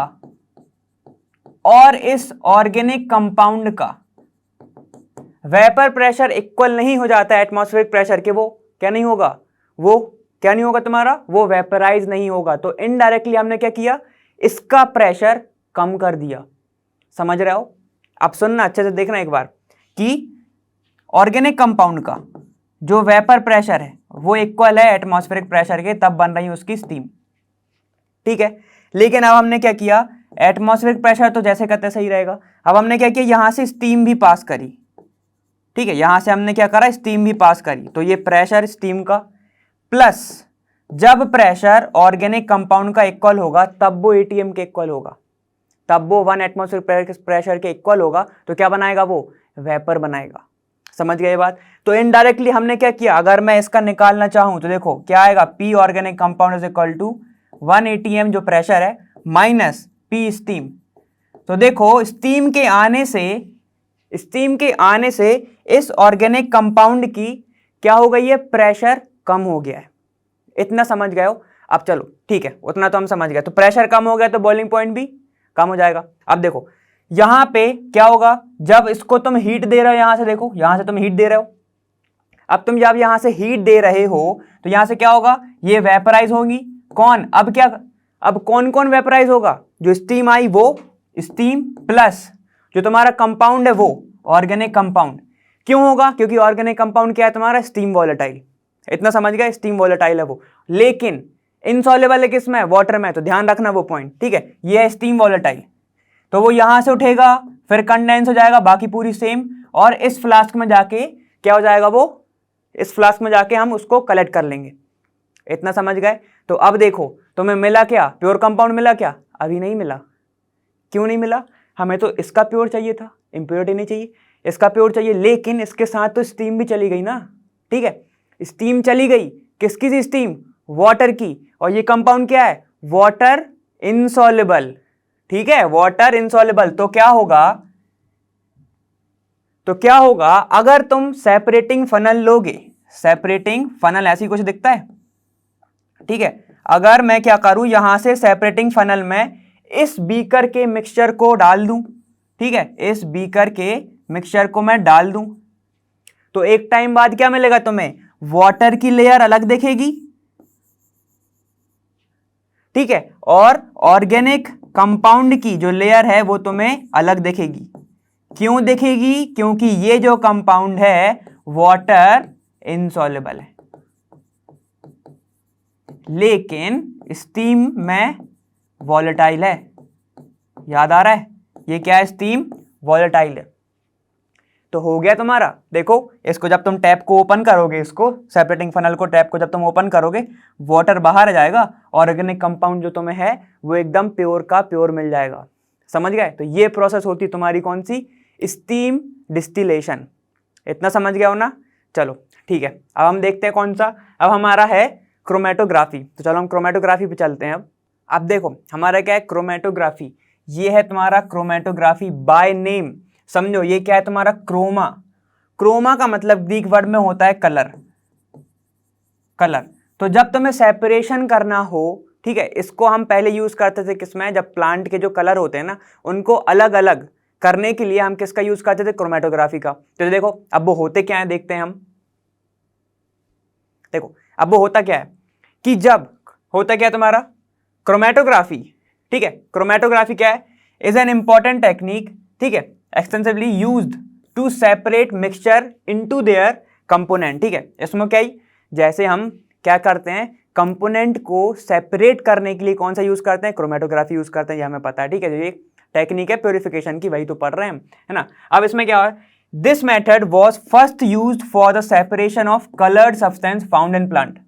और इस ऑर्गेनिक कंपाउंड का वेपर प्रेशर इक्वल नहीं हो जाता एटमॉस्फेरिक प्रेशर के, वो क्या नहीं होगा, वो क्या नहीं होगा तुम्हारा, वो वेपराइज नहीं होगा। तो इनडायरेक्टली हमने क्या किया, इसका प्रेशर कम कर दिया। समझ रहे हो? अब सुनना अच्छे से, देखना एक बार कि ऑर्गेनिक कंपाउंड का जो वेपर प्रेशर है वो इक्वल है एटमॉस्फेरिक प्रेशर के, तब बन रही है उसकी स्टीम। ठीक है, लेकिन अब हमने क्या किया, एटमॉस्फेरिक प्रेशर तो जैसे कहते सही रहेगा। अब हमने क्या किया, यहां से स्टीम भी पास करी। ठीक है, यहां से हमने क्या करा, स्टीम भी पास करी, तो ये प्रेशर स्टीम का, प्लस जब प्रेशर ऑर्गेनिक कंपाउंड का इक्वल होगा तब वो एटीएम के इक्वल होगा, तब वो 1 एटमॉस्फेरिक प्रेशर के इक्वल होगा, तो क्या बनाएगा, वो वेपर बनाएगा। समझ गए बात? तो इनडायरेक्टली हमने क्या किया, अगर मैं इसका निकालना चाहूं तो देखो क्या आएगा, P organic compound is equal to 1 atm जो प्रेशर है माइनस पी स्टीम। तो देखो स्टीम के आने से इस ऑर्गेनिक कंपाउंड की क्या हो गई है, प्रेशर कम हो गया है। इतना समझ गए हो? अब चलो ठीक है, उतना तो हम समझ गए। तो प्रेशर कम हो गया तो बॉइलिंग पॉइंट भी कम हो जाएगा। अब देखो यहां पे क्या होगा, जब इसको तुम हीट दे रहे हो, यहां से देखो, यहां से तुम हीट दे रहे हो, अब तुम जब यहां से हीट दे रहे हो तो यहां से क्या होगा, ये वेपराइज होगी। कौन, अब क्या, अब कौन कौन वेपराइज होगा, जो स्टीम आई वो स्टीम, प्लस जो तुम्हारा कंपाउंड है वो ऑर्गेनिक कंपाउंड। क्यों होगा, क्योंकि ऑर्गेनिक कंपाउंड क्या है तुम्हारा, स्टीम वॉलेटाइल। इतना समझ गए, स्टीम वॉलेटाइल है वो, लेकिन इनसॉल्युबल है किसमें, वाटर में। तो ध्यान रखना वो पॉइंट, ठीक है, ये है स्टीम वॉलेटाइल। तो वो यहां से उठेगा, फिर कंडेंस हो जाएगा, बाकी पूरी सेम, और इस फ्लास्क में जाके क्या हो जाएगा, वो इस फ्लास्क में जाके हम उसको कलेक्ट कर लेंगे। इतना समझ गए? तो अब देखो तुम्हें मिला क्या, प्योर कंपाउंड मिला क्या, अभी नहीं मिला। क्यों नहीं मिला, हमें तो इसका प्योर चाहिए था, इम्प्योरिटी नहीं चाहिए, इसका प्योर चाहिए, लेकिन इसके साथ तो स्टीम भी चली गई ना। ठीक है, स्टीम चली गई, किसकी सी स्टीम, वाटर की, और ये कंपाउंड क्या है, वाटर इनसॉल्युबल। ठीक है, वाटर इनसॉल्युबल। तो क्या होगा अगर तुम सेपरेटिंग फनल लोगे, सेपरेटिंग फनल ऐसी कुछ दिखता है। ठीक है, अगर मैं क्या करूं, यहां से सेपरेटिंग फनल में इस बीकर के मिक्सचर को डाल दूं, ठीक है, इस बीकर के मिक्सचर को मैं डाल दूं, तो एक टाइम बाद क्या मिलेगा तुम्हें, वाटर की लेयर अलग दिखेगी, ठीक है, और ऑर्गेनिक कंपाउंड की जो लेयर है वो तुम्हें अलग दिखेगी। क्यों दिखेगी, क्योंकि ये जो कंपाउंड है वाटर इनसॉल्युबल है, लेकिन स्टीम में वॉलेटाइल है। याद आ रहा है, ये क्या है, स्टीम वॉलेटाइल है। तो हो गया तुम्हारा, देखो इसको जब तुम टैप को ओपन करोगे, इसको सेपरेटिंग फनल को टैप को जब तुम ओपन करोगे, वाटर बाहर आ जाएगा, ऑर्गेनिक कंपाउंड जो तुम्हें है वो एकदम प्योर का प्योर मिल जाएगा। समझ गए? तो ये प्रोसेस होती है तुम्हारी कौन सी, स्टीम डिस्टिलेशन। इतना समझ गया हो ना? चलो ठीक है, अब हम देखते हैं कौन सा, अब हमारा है क्रोमेटोग्राफी। तो चलो हम क्रोमेटोग्राफी पे चलते हैं। अब देखो हमारा क्या है, क्रोमेटोग्राफी। ये है तुम्हारा क्रोमेटोग्राफी बाय नेम। समझो ये क्या है तुम्हारा, क्रोमा। क्रोमा का मतलब ग्रीक वर्ड में होता है कलर, कलर। तो जब तुम्हें सेपरेशन करना हो, ठीक है, इसको हम पहले यूज करते थे किसमें, जब प्लांट के जो कलर होते हैं ना उनको अलग अलग करने के लिए हम किसका यूज करते थे, क्रोमेटोग्राफी का। तो देखो अब वो होते क्या है, देखते हैं हम। देखो अब वो होता क्या है कि जब होता क्या है तुम्हारा क्रोमेटोग्राफी, ठीक है, क्रोमेटोग्राफी क्या है, इज एन इंपॉर्टेंट टेक्निक, ठीक है, extensively used to separate mixture into their component. ठीक है, इसमें क्या ही, जैसे हम क्या करते हैं, कंपोनेंट को सेपरेट करने के लिए कौन सा यूज करते हैं, क्रोमेटोग्राफी यूज करते हैं, ये हमें पता है। ठीक है, जो ये टेक्निक है प्योरिफिकेशन की, वही तो पढ़ रहे हैं हम, है ना। अब इसमें क्या है, this method was first used for the separation of coloured substance found in plant.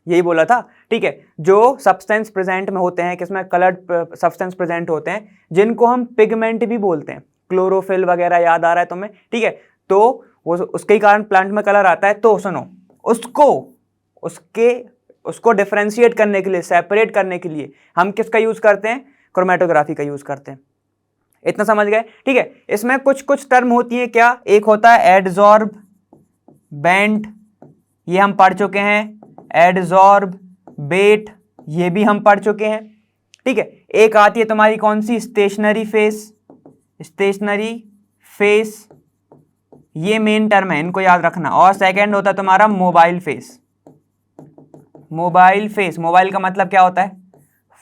यही बोला था, ठीक है, जो सब्सटेंस प्रेजेंट में होते हैं, किसमें, कलर्ड सब्सटेंस प्रेजेंट होते हैं, जिनको हम पिगमेंट भी बोलते हैं, क्लोरोफिल वगैरह, याद आ रहा है तुम्हें, ठीक है। तो वो उसके ही कारण प्लांट में कलर आता है। तो सुनो, उसको डिफरेंशिएट करने के लिए, सेपरेट करने के लिए हम किसका यूज करते हैं, क्रोमेटोग्राफी का यूज करते हैं। इतना समझ गए? ठीक है, इसमें कुछ कुछ टर्म होती है क्या, एक होता है एडजॉर्ब बेंट, ये हम पढ़ चुके हैं, एडजॉर्ब बेट, ये भी हम पढ़ चुके हैं। ठीक है, एक आती है तुम्हारी कौन सी, स्टेशनरी फेस, स्टेशनरी फेस, ये मेन टर्म है, इनको याद रखना। और सेकंड होता है तुम्हारा mobile face. Mobile face, mobile का मतलब क्या होता है,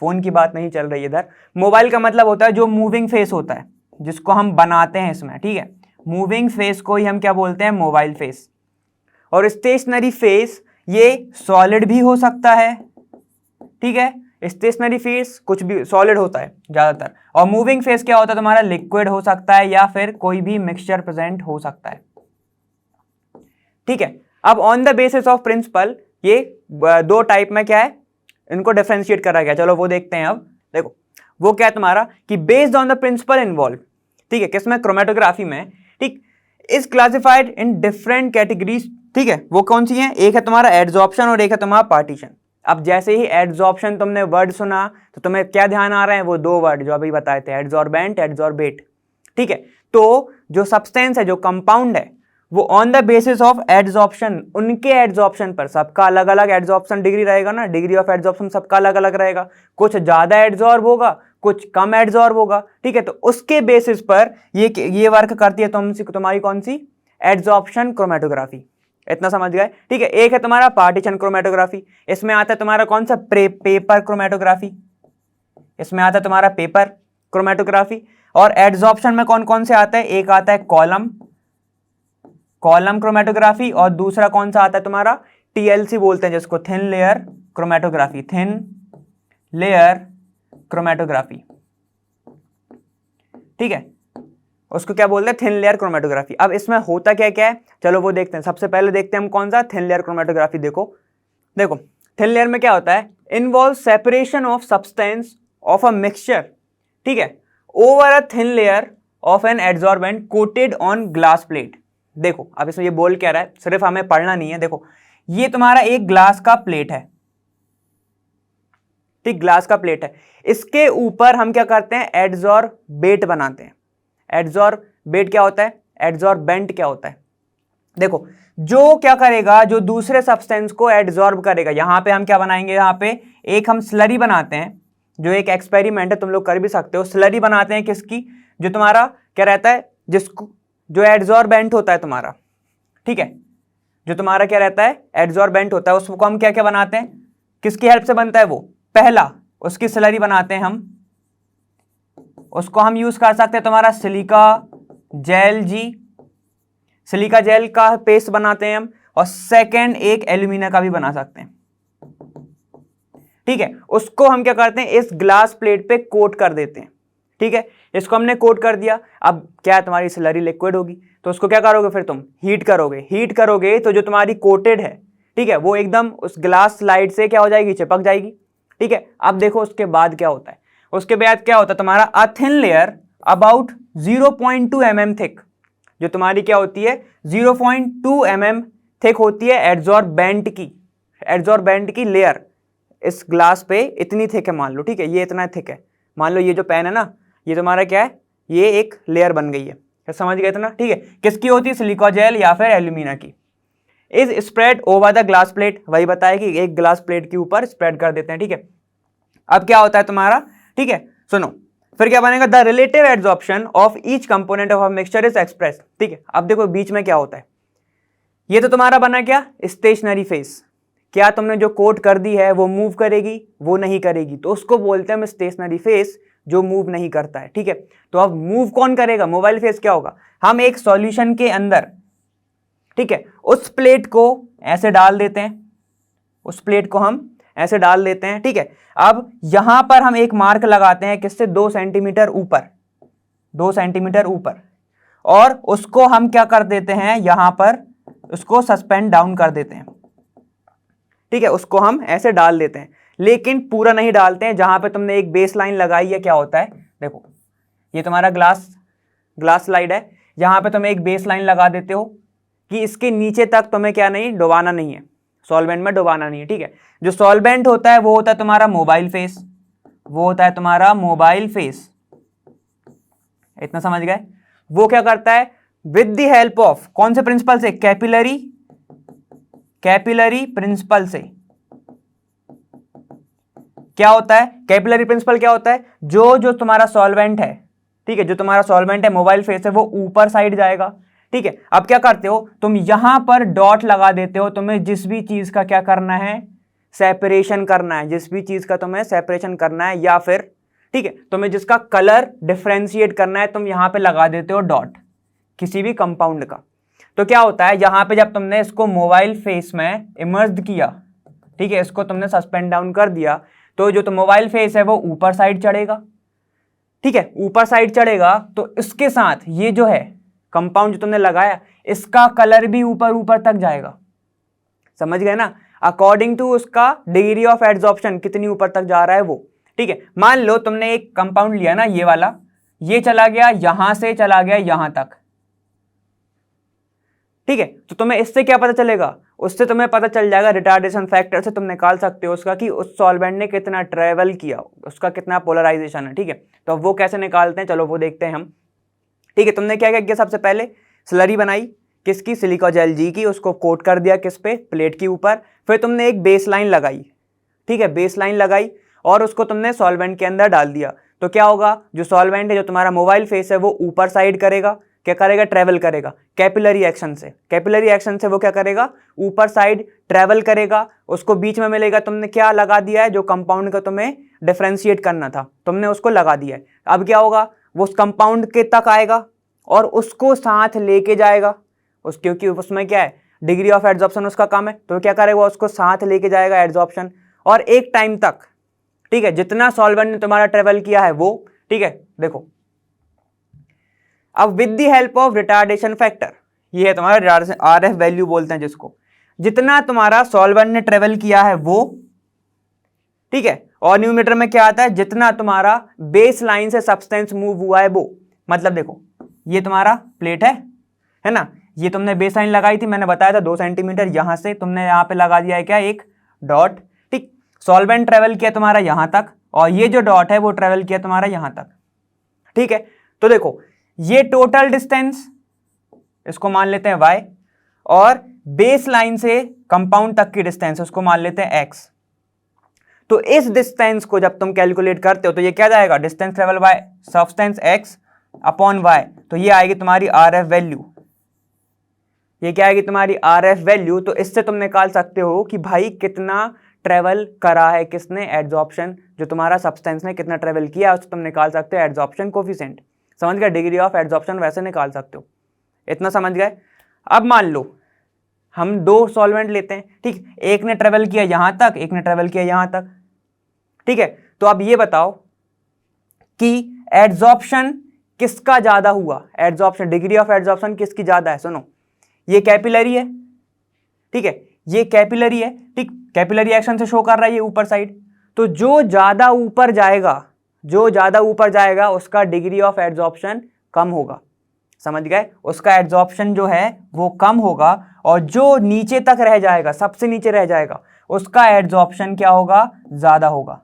फोन की बात नहीं चल रही है इधर। मोबाइल का मतलब होता है जो मूविंग फेस होता है, जिसको हम बनाते हैं इसमें, ठीक है, मूविंग फेस को ही हम क्या बोलते हैं, मोबाइल फेस। और स्टेशनरी फेस ये सॉलिड भी हो सकता है, ठीक है, स्टेशनरी फेस कुछ भी सॉलिड होता है ज्यादातर, और मूविंग फेस क्या होता है तुम्हारा, लिक्विड हो सकता है या फिर कोई भी मिक्सचर प्रेजेंट हो सकता है, ठीक है। अब on the basis of principle ये दो टाइप में क्या है, इनको डिफरेंशिएट करा गया, चलो वो देखते हैं। अब देखो वो क्या है तुम्हारा कि based on the principle involve, ठीक है, किसमें, क्रोमेटोग्राफी में, ठीक, is classified in different categories, ठीक है। वो कौन सी है, एक है तुम्हारा एड्सॉर्प्शन और एक है तुम्हारा पार्टीशन। अब जैसे ही एड्सॉर्प्शन तुमने वर्ड सुना तो तुम्हें क्या ध्यान आ रहे हैं, वो दो वर्ड जो अभी बताए थे, एड्सॉर्बेंट, एड्सॉर्बेट, ठीक है। तो जो सब्सटेंस है, जो कंपाउंड है, वो on the basis of adsorption, उनके एड्सॉर्प्शन पर, सबका अलग अलग एड्सॉर्प्शन डिग्री रहेगा ना, डिग्री ऑफ एड्सॉर्प्शन सबका अलग अलग रहेगा, कुछ ज्यादा एड्सॉर्ब होगा, कुछ कम एड्सॉर्ब होगा, ठीक है। तो उसके बेसिस पर ये वर्क करती है तुम्हारी कौन सी, एड्सॉर्प्शन क्रोमेटोग्राफी। इतना समझ गए, ठीक है। एक है तुम्हारा पार्टीशन क्रोमेटोग्राफी, इसमें आता है तुम्हारा कौन सा, पेपर क्रोमेटोग्राफी, इसमें आता है तुम्हारा पेपर क्रोमेटोग्राफी। और एड्सॉर्प्शन में कौन कौन से आता है, एक आता है कॉलम क्रोमेटोग्राफी, और दूसरा कौन सा आता है तुम्हारा, टीएलसी बोलते हैं जिसको, thin layer chromatography, thin layer chromatography, ठीक है, उसको क्या बोलते हैं, थिन लेयर क्रोमेटोग्राफी। अब इसमें होता क्या क्या है, चलो वो देखते हैं। सबसे पहले देखते हैं हम कौन सा, थिन लेयर क्रोमेटोग्राफी। देखो थिन लेयर में क्या होता है, involve separation of substance of a mixture, ठीक है, over a thin layer of an adsorbent coated on glass plate. देखो अब इसमें ये बोल क्या रहा है, सिर्फ हमें पढ़ना नहीं है। देखो ये तुम्हारा एक ग्लास का प्लेट है, ठीक, ग्लास का प्लेट है, इसके ऊपर हम क्या करते हैं, एड्सॉर्बेट बनाते हैं। एड्सॉर्बेट क्या होता है, एड्सॉर्बेंट क्या होता है, देखो जो क्या करेगा, जो दूसरे सब्सटेंस को एड्सॉर्ब करेगा। यहां पे हम क्या बनाएंगे, यहां पे एक हम स्लरी बनाते हैं, जो एक एक्सपेरिमेंट है, तुम लोग कर भी सकते हो। स्लरी बनाते हैं किसकी, जो तुम्हारा क्या रहता है, जिसको जो एड्सॉर्बेंट होता है तुम्हारा, ठीक है, जो तुम्हारा क्या रहता है, एड्सॉर्बेंट होता है, उसको हम क्या क्या बनाते हैं, किसकी हेल्प से बनता है वो, पहला उसकी स्लरी बनाते हैं हम, उसको हम यूज कर सकते हैं तुम्हारा सिलिका जेल सिलिका जेल का पेस्ट बनाते हैं हम, और सेकंड एक एल्यूमिना का भी बना सकते हैं, ठीक है। उसको हम क्या करते हैं, इस ग्लास प्लेट पे कोट कर देते हैं, ठीक है। इसको हमने कोट कर दिया, अब क्या तुम्हारी स्लरी लिक्विड होगी, तो उसको क्या करोगे फिर तुम, हीट करोगे तो जो तुम्हारी कोटेड है, ठीक है, वो एकदम उस ग्लास स्लाइड से क्या हो जाएगी, चिपक जाएगी, ठीक है। अब देखो उसके बाद क्या होता है, उसके बाद क्या होता है तुम्हारा, अ thin layer about 0.2 mm thick, जो तुम्हारी क्या होती है, 0.2 mm थिक होती है एड्सॉर्बेंट की लेयर, इस ग्लास पे इतनी थिक है मान लो, ठीक है, ये इतना थिक है, मान लो ये जो पेन है ना, ये तुम्हारा क्या है, ये एक लेयर बन गई है, क्या समझ गए इतना, ठीक है। किसकी होती है, सिलिका जेल या फिर एल्यूमिना की। Is spread over the glass plate, वही बताया कि एक ग्लास प्लेट के ऊपर स्प्रेड कर देते हैं, ठीक है। अब क्या होता है तुम्हारा, ठीक है, सुनो फिर क्या बनेगा, the relative adsorption of each component of a mixture is express, ठीक है। अब देखो बीच में क्या होता है, ये तो तुम्हारा बना क्या, स्टेशनरी फेस, क्या तुमने जो कोट कर दी है वो मूव करेगी, वो नहीं करेगी, तो उसको बोलते हैं हम स्टेशनरी फेस, जो मूव नहीं करता है, ठीक है। तो अब मूव कौन करेगा, मोबाइल फेस क्या होगा, हम एक सॉल्यूशन के अंदर, ठीक है, उस प्लेट को ऐसे डाल देते हैं, उस प्लेट को हम ऐसे डाल देते हैं, ठीक है। अब यहां पर हम एक मार्क लगाते हैं, किससे, 2 सेंटीमीटर ऊपर, और उसको हम क्या कर देते हैं, यहां पर उसको सस्पेंड डाउन कर देते हैं, ठीक है, उसको हम ऐसे डाल देते हैं, लेकिन पूरा नहीं डालते हैं। जहां पे तुमने एक बेस लाइन लगाई है, क्या होता है, देखो ये तुम्हारा ग्लास स्लाइड है, यहां पे तुम एक बेस लाइन लगा देते हो कि इसके नीचे तक तुम्हें क्या नहीं, डुबाना नहीं है, सॉल्वेंट में डुबाना नहीं है, ठीक है। जो सॉल्वेंट होता है वो होता है तुम्हारा मोबाइल फेस, इतना समझ गए। वो क्या करता है, विद द हेल्प ऑफ कौन से प्रिंसिपल से, कैपिलरी प्रिंसिपल से। क्या होता है कैपिलरी प्रिंसिपल, क्या होता है, जो तुम्हारा सॉल्वेंट है, ठीक है, जो तुम्हारा सॉल्वेंट है, मोबाइल फेस है, वो ऊपर साइड जाएगा, ठीक है। अब क्या करते हो तुम, यहां पर डॉट लगा देते हो, तुम्हें जिस भी चीज का क्या करना है, सेपरेशन करना है, जिस भी चीज का तुम्हें सेपरेशन करना है, या फिर ठीक है तुम्हें जिसका कलर डिफ्रेंशिएट करना है, तुम यहां पे लगा देते हो डॉट किसी भी कंपाउंड का। तो क्या होता है यहां पे जब तुमने इसको मोबाइल फेस में इमर्ज किया, ठीक है, इसको तुमने सस्पेंड डाउन कर दिया, तो जो तो मोबाइल फेस है वो ऊपर साइड चढ़ेगा, ठीक है, ऊपर साइड चढ़ेगा, तो इसके साथ ये जो है कंपाउंड जो तुमने लगाया इसका कलर भी ऊपर ऊपर तक जाएगा। समझ गए ना, अकॉर्डिंग टू उसका डिग्री ऑफ एड्सॉर्प्शन कितनी ऊपर तक जा रहा है वो। ठीक है, मान लो तुमने एक कंपाउंड लिया ना, ये वाला, ये चला गया यहां से चला गया यहां तक, ठीक है, तो तुम्हें इससे क्या पता चलेगा, उससे तुम्हें पता चल जाएगा रिटार्डेशन फैक्टर से तुम निकाल सकते हो उसका कि उस सॉल्वेंट ने कितना ट्रेवल किया, उसका कितना पोलराइजेशन है। ठीक है, तो अब वो कैसे निकालते हैं, चलो वो देखते हैं हम। ठीक है, तुमने क्या क्या किया, सबसे पहले स्लरी बनाई किसकी, सिलिका जेल जी की, उसको कोट कर दिया किस पे, प्लेट के ऊपर। फिर तुमने एक बेस लाइन लगाई, ठीक है, बेस लाइन लगाई और उसको तुमने सॉल्वेंट के अंदर डाल दिया। तो क्या होगा, जो सॉल्वेंट है, जो तुम्हारा मोबाइल फेस है, वो ऊपर साइड करेगा, क्या करेगा, ट्रेवल करेगा कैपिलरी एक्शन से। कैपिलरी एक्शन से वो क्या करेगा, ऊपर साइड ट्रेवल करेगा, उसको बीच में मिलेगा। तुमने क्या लगा दिया है, जो कंपाउंड का तुम्हें डिफरेंशिएट करना था तुमने उसको लगा दिया है। अब क्या होगा, वो उस कंपाउंड के तक आएगा और उसको साथ लेके जाएगा, उस क्योंकि उसमें क्या है, डिग्री ऑफ एड्सॉर्प्शन उसका कम है, तो क्या करेगा, उसको साथ लेके जाएगा एड्सॉर्प्शन। और एक टाइम तक, ठीक है, जितना सॉल्वेंट ने तुम्हारा ट्रेवल किया है वो, ठीक है, देखो अब with the help of retardation factor, ये है तुम्हारा आरएफ वैल्यू बोलते हैं जिसको, जितना तुम्हारा सॉल्वेंट ने ट्रेवल किया है वो, ठीक है, और न्यूमरेटर में क्या आता है, जितना तुम्हारा बेस लाइन से सब्सटेंस मूव हुआ है वो। मतलब देखो ये तुम्हारा प्लेट है ना, ये तुमने बेस लाइन लगाई थी, मैंने बताया था 2 सेंटीमीटर, यहां से तुमने यहां पे लगा दिया है क्या, एक डॉट। ठीक, सॉल्वेंट ट्रेवल किया तुम्हारा यहां तक और ये जो डॉट है वो ट्रेवल किया तुम्हारा यहां तक। ठीक है, तो देखो ये टोटल डिस्टेंस, इसको मान लेते हैं y, और बेस लाइन से कंपाउंड तक की डिस्टेंस उसको मान लेते हैं x। तो इस डिस्टेंस को जब तुम कैलकुलेट करते हो तो ये क्या जाएगा, distance travel by substance x upon y, तो ये आएगी तुम्हारी RF वैल्यू, ये क्या आएगी तुम्हारी RF वैल्यू। तो इससे तुम निकाल सकते हो कि भाई कितना ट्रेवल करा है किसने, एड्सॉर्प्शन, जो तुम्हारा सब्सटेंस ने कितना ट्रेवल किया, उससे तुम निकाल सकते हो एड्सॉर्प्शन कोफिशिएंट। समझ गए, डिग्री ऑफ एड्सॉर्प्शन वैसे निकाल सकते हो, इतना समझ गए। अब मान लो हम 2 सॉल्वेंट लेते हैं, ठीक, एक ने ट्रेवल किया यहां तक, एक ने ट्रेवल किया यहां तक, ठीक है, तो अब ये बताओ कि एड्सॉर्प्शन किसका ज्यादा हुआ, एड्सॉर्प्शन, डिग्री ऑफ एड्सॉर्प्शन किसकी ज्यादा है। सुनो, ये कैपिलरी है, ठीक है, ये कैपिलरी है, ठीक, कैपिलरी एक्शन से शो कर रहा है ये ऊपर साइड, तो जो ज्यादा ऊपर जाएगा, जो ज्यादा ऊपर जाएगा उसका डिग्री ऑफ एड्सॉर्प्शन कम होगा। समझ गए, उसका एड्सॉर्प्शन जो है वो कम होगा, और जो नीचे तक रह जाएगा, सबसे नीचे रह जाएगा, उसका एड्सॉर्प्शन क्या होगा, ज्यादा होगा,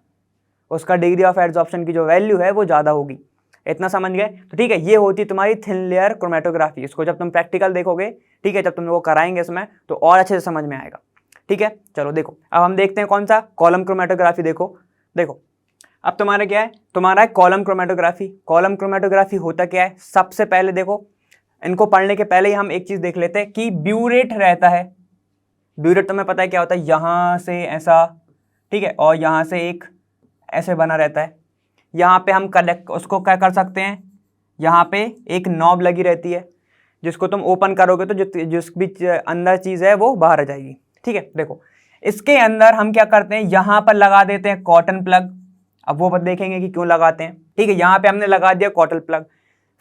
उसका डिग्री ऑफ एड्सॉर्प्शन की जो वैल्यू है वो ज्यादा होगी। इतना समझ गए, तो ठीक है, ये होती तुम्हारी थिन लेयर क्रोमेटोग्राफी। इसको जब तुम प्रैक्टिकल देखोगे, ठीक है, जब तुम लोग कराएंगे इसमें, तो और अच्छे से समझ में आएगा। ठीक है, चलो देखो अब हम देखते हैं कौन सा, कॉलम क्रोमेटोग्राफी। देखो देखो अब तुम्हारा क्या है, तुम्हारा है कॉलम क्रोमेटोग्राफी। कॉलम क्रोमेटोग्राफी होता क्या है, सबसे पहले देखो, इनको पढ़ने के पहले ही हम एक चीज देख लेते हैं कि ब्यूरेट रहता है। ब्यूरेट तुम्हें पता है क्या होता है, यहां से ऐसा, ठीक है, और यहां से एक ऐसे बना रहता है। यहाँ पे हम कनेक्ट उसको क्या कर सकते हैं, यहाँ पे एक नॉब लगी रहती है, जिसको तुम ओपन करोगे तो जिस भी अंदर चीज़ है वो बाहर आ जाएगी। ठीक है, देखो इसके अंदर हम क्या करते हैं, यहाँ पर लगा देते हैं कॉटन प्लग। अब वो देखेंगे कि क्यों लगाते हैं। ठीक है, यहाँ पे हमने लगा दिया कॉटन प्लग।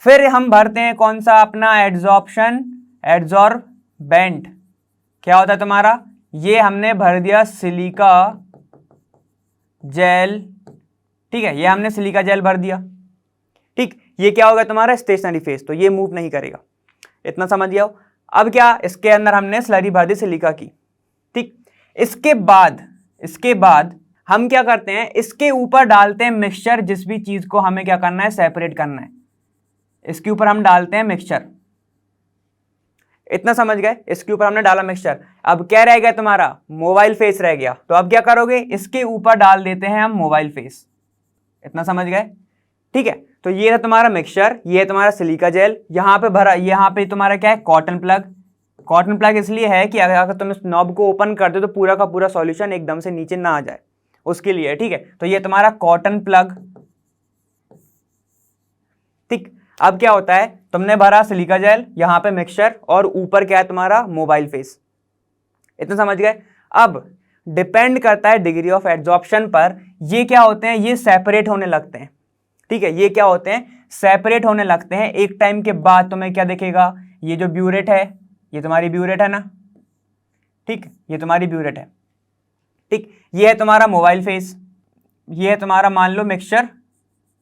फिर हम भरते हैं कौन सा, अपना एड्सॉर्प्शन, एड्सॉर्बेंट। क्या होता है तुम्हारा, ये हमने भर दिया सिलिका जेल। ठीक है, ये हमने सिलिका जेल भर दिया। ठीक, ये क्या होगा तुम्हारा स्टेशनरी फेस, तो ये मूव नहीं करेगा। इतना समझ गया हो। अब क्या, इसके अंदर हमने स्लरी भर दी सिलिका की। ठीक, इसके बाद हम क्या करते हैं, इसके ऊपर डालते हैं मिक्सचर। जिस भी चीज को हमें क्या करना है, सेपरेट करना है, इसके ऊपर हम डालते हैं मिक्सचर। इतना समझ गए, इसके ऊपर हमने डाला मिक्सचर। अब क्या रह गया तुम्हारा, मोबाइल फेस रह गया। तो अब क्या करोगे, इसके ऊपर डाल देते हैं हम मोबाइल फेस। इतना समझ गए। ठीक है, तो ये है तुम्हारा मिक्सचर, ये है तुम्हारा सिलिका जेल, यहाँ पे भरा, यहाँ पे तुम्हारा क्या है, कॉटन प्लग, कॉटन प्लग इसलिए है कि अगर तुम इस नॉब को ओपन कर दो तो पूरा का पूरा सॉल्यूशन एकदम से नीचे ना आ जाए, उसके लिए, ठीक है। तो ये तुम्हारा कॉटन प्लग, ठीक। अब क्या होता है, तुमने भरा सिलिका जेल, यहां पे मिक्सचर, और ऊपर क्या है तुम्हारा मोबाइल फेस, इतना समझ गए। अब डिपेंड करता है डिग्री ऑफ एड्सॉर्प्शन पर, ये क्या होते हैं, ये सेपरेट होने लगते हैं, ठीक है। ये क्या होते हैं, सेपरेट होने लगते हैं। एक टाइम के बाद तुम्हें क्या दिखेगा, ये जो ब्यूरेट है, ये तुम्हारी ब्यूरेट है ना, ठीक, ये तुम्हारी ब्यूरेट है, ठीक। ये है तुम्हारा मोबाइल फेस, ये है तुम्हारा मान लो मिक्सचर,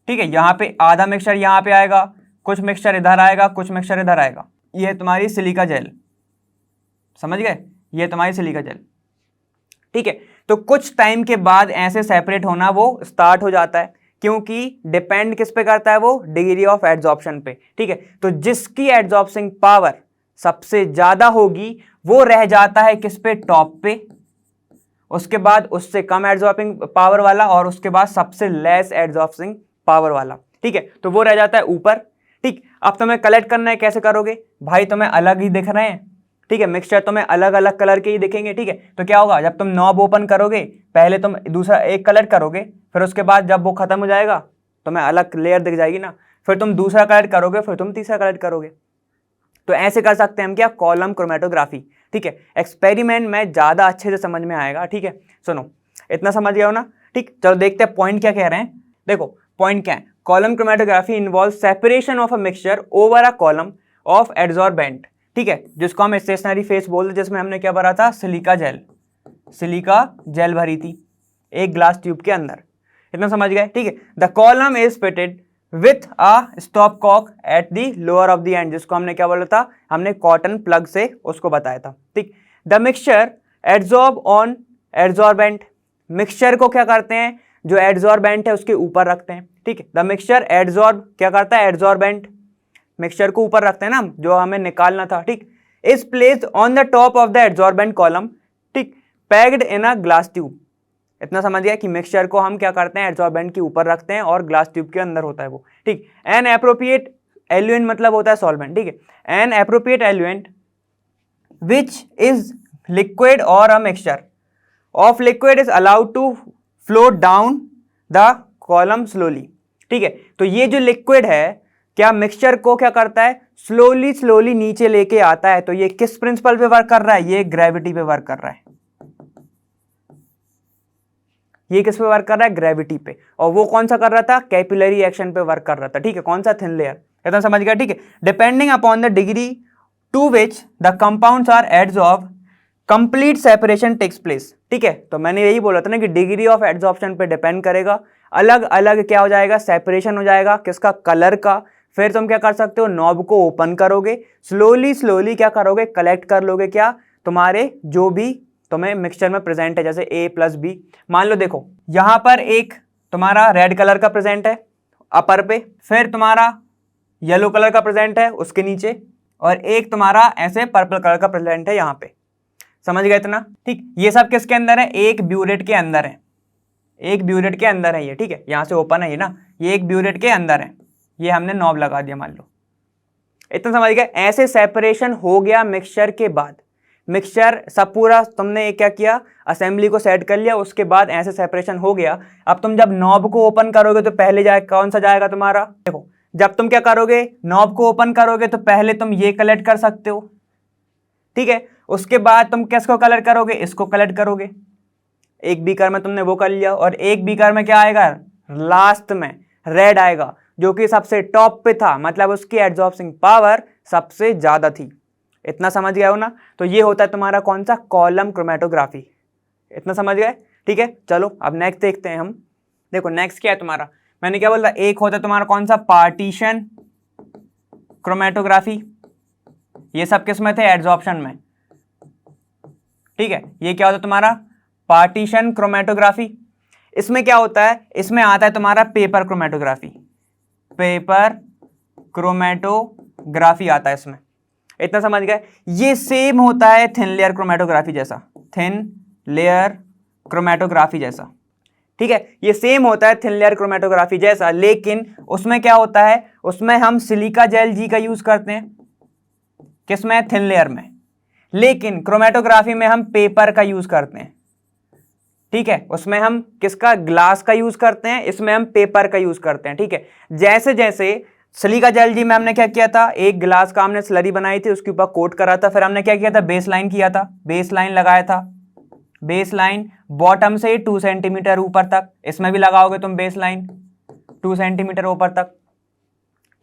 ठीक है। यहाँ पे आधा मिक्सचर यहाँ पे आएगा, कुछ मिक्सचर इधर आएगा, कुछ मिक्सचर इधर आएगा। ये है तुम्हारी सिलिका जेल, समझ गए, ये तुम्हारी सिलिका जेल, ठीक है। तो कुछ टाइम के बाद ऐसे सेपरेट होना वो स्टार्ट हो जाता है, क्योंकि डिपेंड किस पे करता है, वो डिग्री ऑफ एड्सॉर्प्शन पे, ठीक है। तो जिसकी एड्सॉर्प्शन पावर सबसे ज्यादा होगी वो रह जाता है किस पे, टॉप पे, उसके बाद उससे कम एड्सॉर्बिंग पावर वाला, और उसके बाद सबसे लेस एड्सॉर्बिंग पावर वाला, ठीक है। तो वो रह जाता है ऊपर, ठीक। अब तुम्हें कलेक्ट करना है, कैसे करोगे भाई, तुम्हें अलग ही दिख रहे हैं, ठीक है, मिक्सचर तुम्हें अलग अलग कलर के ही दिखेंगे, ठीक है। तो क्या होगा, जब तुम नॉब ओपन करोगे पहले तुम दूसरा एक कलेक्ट करोगे, फिर उसके बाद जब वो खत्म हो जाएगा तुम्हें अलग लेयर दिख जाएगी ना, फिर तुम दूसरा कलेक्ट करोगे, फिर तुम तीसरा कलेक्ट करोगे। तो ऐसे कर सकते हैं हम क्या, कॉलम क्रोमेटोग्राफी, ठीक है। एक्सपेरिमेंट में ज्यादा अच्छे से समझ में आएगा, ठीक है। सुनो, इतना समझ गए हो ना, ठीक। चलो देखते हैं पॉइंट क्या कह रहे हैं। देखो पॉइंट क्या है, column chromatography involve separation of a mixture over a column of adsorbent, ठीक है, जिसको हम स्टेशनरी फेस बोलते, जिसमें हमने क्या भरा था, सिलिका जेल, सिलिका जेल भरी थी एक ग्लास ट्यूब के अंदर, इतना समझ गए, ठीक है। The column is fitted with a stopcock at the lower of the end, जिसको हमने क्या बोला था, हमने कॉटन प्लग से उसको बताया था, ठीक। The mixture adsorb on adsorbent, mixture को क्या करते हैं, जो एड्सॉर्बेंट है उसके ऊपर रखते हैं, ठीक है। द मिक्सचर एड्सॉर्ब क्या करता है, एड्सॉर्बेंट मिक्सचर को ऊपर रखते हैं ना, जो हमें निकालना था, ठीक। Is placed on the top of the adsorbent column, ठीक, packed in a glass tube, इतना समझ गया कि मिक्सचर को हम क्या करते हैं, एड्सॉर्बेंट के ऊपर रखते हैं और ग्लास ट्यूब के अंदर होता है वो, ठीक। एन एप्रोप्रिएट एल्यूएंट मतलब होता है सॉल्वेंट, ठीक है। An appropriate eluent which is liquid और a mixture of liquid is allowed to flow down the column slowly, ठीक है। तो ये जो लिक्विड है क्या मिक्सचर को क्या करता है, स्लोली स्लोली नीचे लेके आता है। तो ये किस प्रिंसिपल पे वर्क कर रहा है, ये ग्रेविटी पे वर्क कर रहा है, ये किस पे वर्क कर रहा है, ग्रेविटी पे। और वो कौन सा कर रहा था, कैपिलरी एक्शन पे वर्क कर रहा था, ठीक है, कौन सा, थिन लेयर, इतना समझ गया, ठीक है। Depending upon the degree to which the compounds are adsorb complete separation takes place, ठीक है। तो मैंने यही बोला था ना कि डिग्री ऑफ एड्सॉर्प्शन पे डिपेंड करेगा, अलग अलग क्या हो जाएगा, सेपरेशन हो जाएगा, किसका, कलर का। फिर तुम क्या कर सकते हो, नॉब को ओपन करोगे, स्लोली स्लोली क्या करोगे, कलेक्ट कर लोगे क्या, तुम्हारे जो भी तुम्हें मिक्सचर में प्रेजेंट है, जैसे A प्लस B। मान लो देखो यहां पर एक तुम्हारा रेड कलर का प्रेजेंट है अपर पे, फिर तुम्हारा येलो कलर का प्रेजेंट है उसके नीचे, और एक तुम्हारा ऐसे पर्पल कलर का प्रेजेंट है यहाँ पे, समझ गए इतना, ठीक। ये सब किसके अंदर है, एक ब्यूरेट के अंदर है, एक ब्यूरेट के अंदर है ये, ठीक है, यहां से ओपन है ये ना, ये एक ब्यूरेट के अंदर है, ये हमने नॉब लगा दिया मान लो, इतना समझ गए। ऐसे सेपरेशन हो गया मिक्सचर के बाद, मिक्सचर सब पूरा तुमने क्या किया, असेंबली को सेट कर लिया, उसके बाद ऐसे सेपरेशन हो गया। अब तुम जब नॉब को ओपन करोगे तो पहले जाए कौन सा जाएगा तुम्हारा, देखो जब तुम क्या करोगे, नॉब को ओपन करोगे तो पहले तुम ये कलेक्ट कर सकते हो, ठीक है। उसके बाद तुम किसको कलेक्ट करोगे, इसको कलेक्ट करोगे, एक बीकर में तुमने वो कर लिया, और एक बीकर में क्या आएगा, लास्ट में रेड आएगा, जो कि सबसे टॉप पे था, मतलब उसकी एड्सॉर्बिंग पावर सबसे ज्यादा थी, इतना समझ गए हो ना। तो ये होता है तुम्हारा कौन सा, कॉलम क्रोमेटोग्राफी, इतना समझ गए, ठीक है। चलो अब नेक्स्ट देखते हैं हम। देखो नेक्स्ट क्या है तुम्हारा, मैंने क्या बोला, एक होता है तुम्हारा कौन सा, पार्टीशन क्रोमेटोग्राफी, ये सब किस में थे, एड्सॉर्प्शन में, ठीक है। ये क्या होता है तुम्हारा, पार्टीशन क्रोमेटोग्राफी। इसमें क्या होता है, इसमें आता है तुम्हारा पेपर क्रोमेटोग्राफी, पेपर क्रोमेटोग्राफी आता है इसमें, इतना समझ गए। ये सेम होता है थिन लेयर क्रोमेटोग्राफी जैसा, थिन लेयर क्रोमेटोग्राफी जैसा, ठीक है, ये सेम होता है थिन लेयर क्रोमेटोग्राफी जैसा, लेकिन उसमें क्या होता है, उसमें हम सिलिका जेल जी का यूज करते हैं, किसमें, थिन लेयर में। लेकिन क्रोमेटोग्राफी में हम पेपर का यूज करते हैं, ठीक है, उसमें हम किसका, ग्लास का यूज करते हैं, इसमें हम पेपर का यूज करते हैं, ठीक है। जैसे जैसे सिलिका जेल जी में हमने क्या किया था, एक ग्लास का हमने स्लरी बनाई थी, उसके ऊपर कोट करा था, फिर हमने क्या किया था, बेस लाइन किया था, बेस लाइन लगाया था, बेस लाइन बॉटम से 2 सेंटीमीटर ऊपर तक, इसमें भी लगाओगे तुम बेस लाइन 2 सेंटीमीटर ऊपर तक,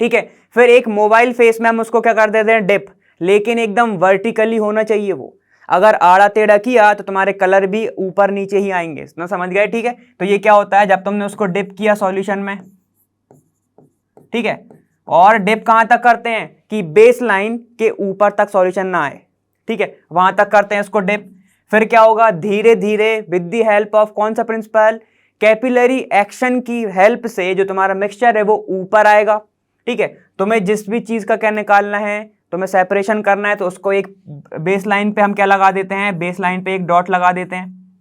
ठीक है। फिर एक मोबाइल फेस में हम उसको क्या कर देते हैं, डिप, लेकिन एकदम वर्टिकली होना चाहिए वो, अगर आड़ा टेढ़ा किया तो तुम्हारे कलर भी ऊपर नीचे ही आएंगे ना, समझ गए, ठीक है। तो ये क्या होता है, जब तुमने उसको डिप किया सॉल्यूशन में, ठीक है, और डिप कहां तक करते हैं कि बेस लाइन के ऊपर तक सॉल्यूशन ना आए, ठीक है, वहां तक करते हैं इसको डिप। फिर क्या होगा, धीरे धीरे विद द हेल्प ऑफ कौन सा प्रिंसिपल, कैपिलरी एक्शन की हेल्प से जो तुम्हारा मिक्सचर है वो ऊपर आएगा, ठीक है। तुम्हें जिस भी चीज का क्या निकालना है, तुम्हें सेपरेशन करना है, तो उसको एक बेस लाइन पे हम क्या लगा देते हैं, बेस लाइन पे एक डॉट लगा देते हैं।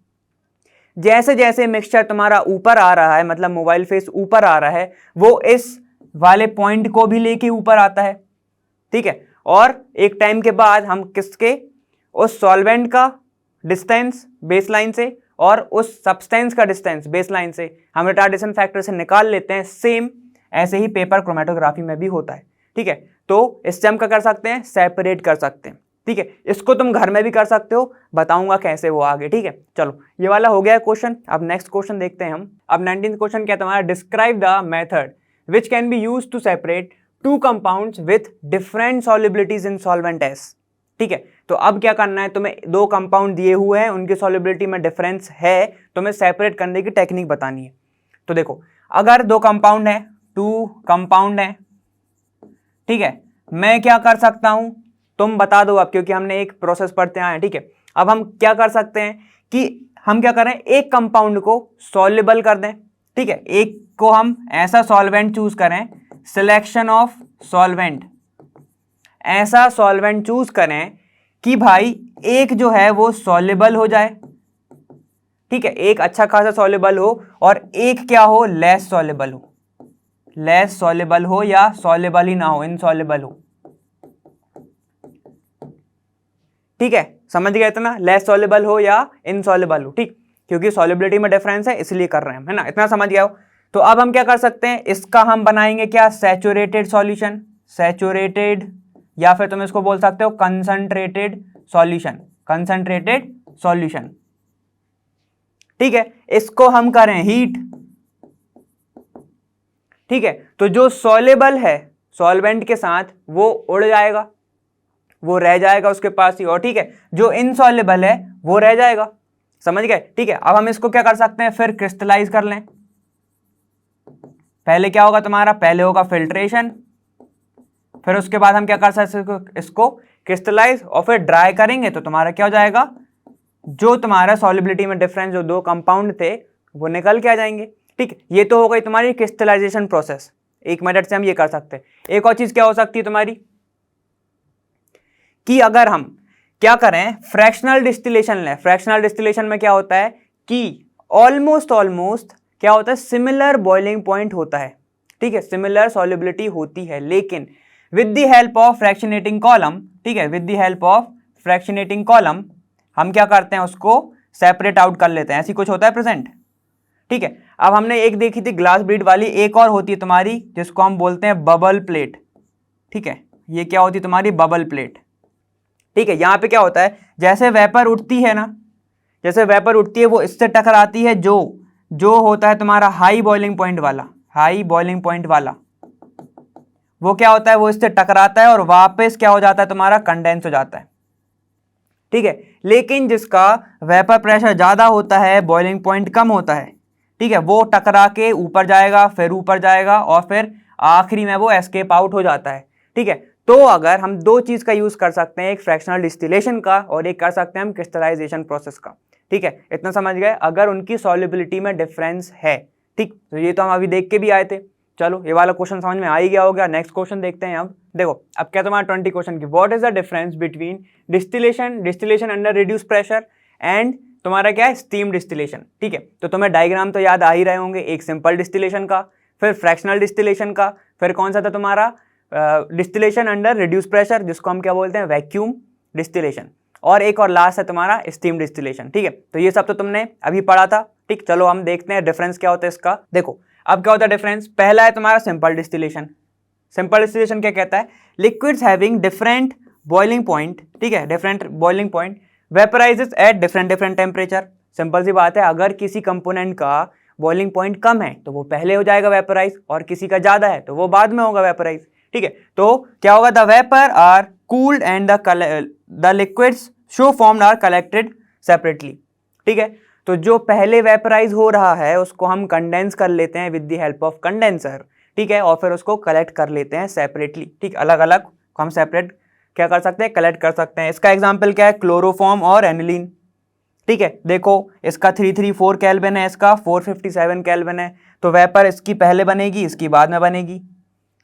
जैसे जैसे मिक्सचर तुम्हारा ऊपर आ रहा है, मतलब मोबाइल फेस ऊपर आ रहा है, वो इस वाले पॉइंट को भी लेके ऊपर आता है, ठीक है। और एक टाइम के बाद हम किसके, उस सॉल्वेंट का डिस्टेंस बेसलाइन से और उस सब्सटेंस का डिस्टेंस बेसलाइन से हम रिटार्डेशन फैक्टर से निकाल लेते हैं। सेम ऐसे ही पेपर क्रोमेटोग्राफी में भी होता है, ठीक है। तो इससे हम क्या कर सकते हैं, सेपरेट कर सकते हैं, ठीक है। इसको तुम घर में भी कर सकते हो, बताऊंगा कैसे वो आगे, ठीक है। चलो ये वाला हो गया क्वेश्चन। अब नेक्स्ट क्वेश्चन देखते हैं हम। अब 19th क्वेश्चन क्या तुम्हारा, describe the method which can be used to separate two compounds with different solubilities in solvent S, ठीक है। तो अब क्या करना है, तुम्हें दो कंपाउंड दिए हुए हैं, उनकी सॉल्युबिलिटी में डिफरेंस है, तुम्हें सेपरेट करने की टेक्निक बतानी है। तो देखो, अगर दो कंपाउंड है, 2 कंपाउंड है, ठीक है, मैं क्या कर सकता हूं, तुम बता दो अब, क्योंकि हमने एक प्रोसेस पढ़ते आए हैं, ठीक है। अब हम क्या कर सकते हैं कि हम क्या करें, एक कंपाउंड को सॉल्युबल कर दें, ठीक है, एक को हम ऐसा सॉल्वेंट चूज करें, सिलेक्शन ऑफ सॉल्वेंट, ऐसा सॉल्वेंट चूज करें कि भाई एक जो है वो सॉल्युबल हो जाए, ठीक है, एक अच्छा खासा सॉल्युबल हो, और एक क्या हो, लेस सॉल्युबल हो, लेस सॉल्युबल हो या सॉल्युबल ही ना हो, इनसॉल्युबल हो, ठीक है, समझ गए इतना, लेस सॉल्युबल हो या इनसॉल्युबल हो, ठीक, क्योंकि सॉल्युबिलिटी में डिफरेंस है इसलिए कर रहे हैं, है ना, इतना समझ गए हो। तो अब हम क्या कर सकते हैं, इसका हम बनाएंगे क्या, सैचुरेटेड सॉल्यूशन, सैचुरेटेड, या फिर तुम इसको बोल सकते हो कंसंट्रेटेड सॉल्यूशन, कंसंट्रेटेड सॉल्यूशन, ठीक है। इसको हम करें हीट, ठीक है, तो जो सॉल्युबल है सॉल्वेंट के साथ वो उड़ जाएगा, वो रह जाएगा उसके पास ही, और ठीक है, जो इनसॉल्युबल है वो रह जाएगा, समझ गए, ठीक है। अब हम इसको क्या कर सकते हैं, फिर क्रिस्टलाइज कर लें। पहले क्या होगा तुम्हारा, पहले होगा फिल्ट्रेशन, फिर उसके बाद हम क्या कर सकते हैं, इसको क्रिस्टलाइज, और फिर ड्राई करेंगे तो तुम्हारा क्या हो जाएगा, जो तुम्हारा सॉल्युबिलिटी में डिफरेंस जो दो कंपाउंड थे वो निकल के आ जाएंगे, ठीक। ये तो हो गई तुम्हारी क्रिस्टलाइजेशन प्रोसेस, एक मेथड से हम ये कर सकते हैं। एक और चीज क्या हो सकती है तुम्हारी, कि अगर हम क्या करें, फ्रैक्शनल डिस्टिलेशन लें। फ्रैक्शनल डिस्टिलेशन में क्या होता है कि ऑलमोस्ट क्या होता है, सिमिलर बॉइलिंग पॉइंट होता है, ठीक है, सिमिलर सॉल्युबिलिटी होती है, लेकिन with the help of fractionating column, ठीक है, with the help of fractionating column हम क्या करते हैं, उसको सेपरेट आउट कर लेते हैं, ऐसी कुछ होता है प्रेजेंट, ठीक है। अब हमने एक देखी थी ग्लास ब्रीड वाली, एक और होती है तुम्हारी जिसको हम बोलते हैं बबल प्लेट, ठीक है, ये क्या होती है तुम्हारी बबल प्लेट, ठीक है। यहां पे क्या होता है, जैसे वेपर उठती है ना, जैसे वेपर उठती है वो इससे टकराती है, जो होता है तुम्हारा हाई बॉइलिंग पॉइंट वाला, हाई बॉइलिंग पॉइंट वाला, वो क्या होता है, वो इससे टकराता है और वापस क्या हो जाता है तुम्हारा, कंडेंस हो जाता है, ठीक है। लेकिन जिसका वेपर प्रेशर ज्यादा होता है, बॉइलिंग पॉइंट कम होता है, ठीक है, वो टकरा के ऊपर जाएगा, फिर ऊपर जाएगा, और फिर आखिरी में वो एस्केप आउट हो जाता है, ठीक है। तो अगर हम दो चीज का यूज कर सकते हैं, एक फ्रैक्शनल डिस्टिलेशन का और एक कर सकते हैं हम क्रिस्टलाइजेशन प्रोसेस का, ठीक है, इतना समझ गए, अगर उनकी सॉल्युबिलिटी में डिफरेंस है, ठीक। तो ये तो हम अभी देख के भी आए थे। चलो ये वाला क्वेश्चन समझ में आ ही गया होगा। नेक्स्ट क्वेश्चन देखते हैं। अब देखो, अब क्या तुम्हारा 20 क्वेश्चन की, what is the difference between distillation under reduce pressure and तुम्हारा क्या है, स्टीम डिस्टिलेशन, ठीक है। तो तुम्हें डायग्राम तो याद आ ही रहे होंगे, एक सिंपल डिस्टिलेशन का, फिर फ्रैक्शनल डिस्टिलेशन का, फिर कौन सा था तुम्हारा डिस्टिलेशन अंडर रिड्यूस प्रेशर, जिसको हम क्या बोलते हैं, वैक्यूम डिस्टिलेशन, और एक और लास्ट है तुम्हारा स्टीम डिस्टिलेशन। ठीक है, तो ये सब तो तुमने अभी पढ़ा था। ठीक, चलो हम देखते हैं डिफरेंस क्या होता है इसका। देखो अब क्या होता है डिफरेंस। पहला है तुम्हारा सिंपल डिस्टिलेशन। सिंपल डिस्टिलेशन क्या कहता है, liquids having different boiling point, ठीक है, different boiling point vaporises at different temperature. Simple सी बात है, अगर किसी कंपोनेंट का बॉइलिंग पॉइंट कम है तो वो पहले हो जाएगा वेपराइज, और किसी का ज्यादा है तो वो बाद में होगा वेपराइज। ठीक है, तो क्या होगा, the vapour are cooled and the liquids so formed are collected separately. ठीक है, तो जो पहले वेपराइज हो रहा है उसको हम कंडेंस कर लेते हैं with the help of condenser. ठीक है, और फिर उसको कलेक्ट कर लेते हैं सेपरेटली। ठीक, अलग अलग हम सेपरेट क्या कर सकते हैं, कलेक्ट कर सकते हैं। इसका एग्जाम्पल क्या है, क्लोरोफॉर्म और एनिलीन। ठीक है, देखो इसका 334 केल्विन है, इसका 457 केल्विन है, तो वेपर इसकी पहले बनेगी, इसकी बाद में बनेगी।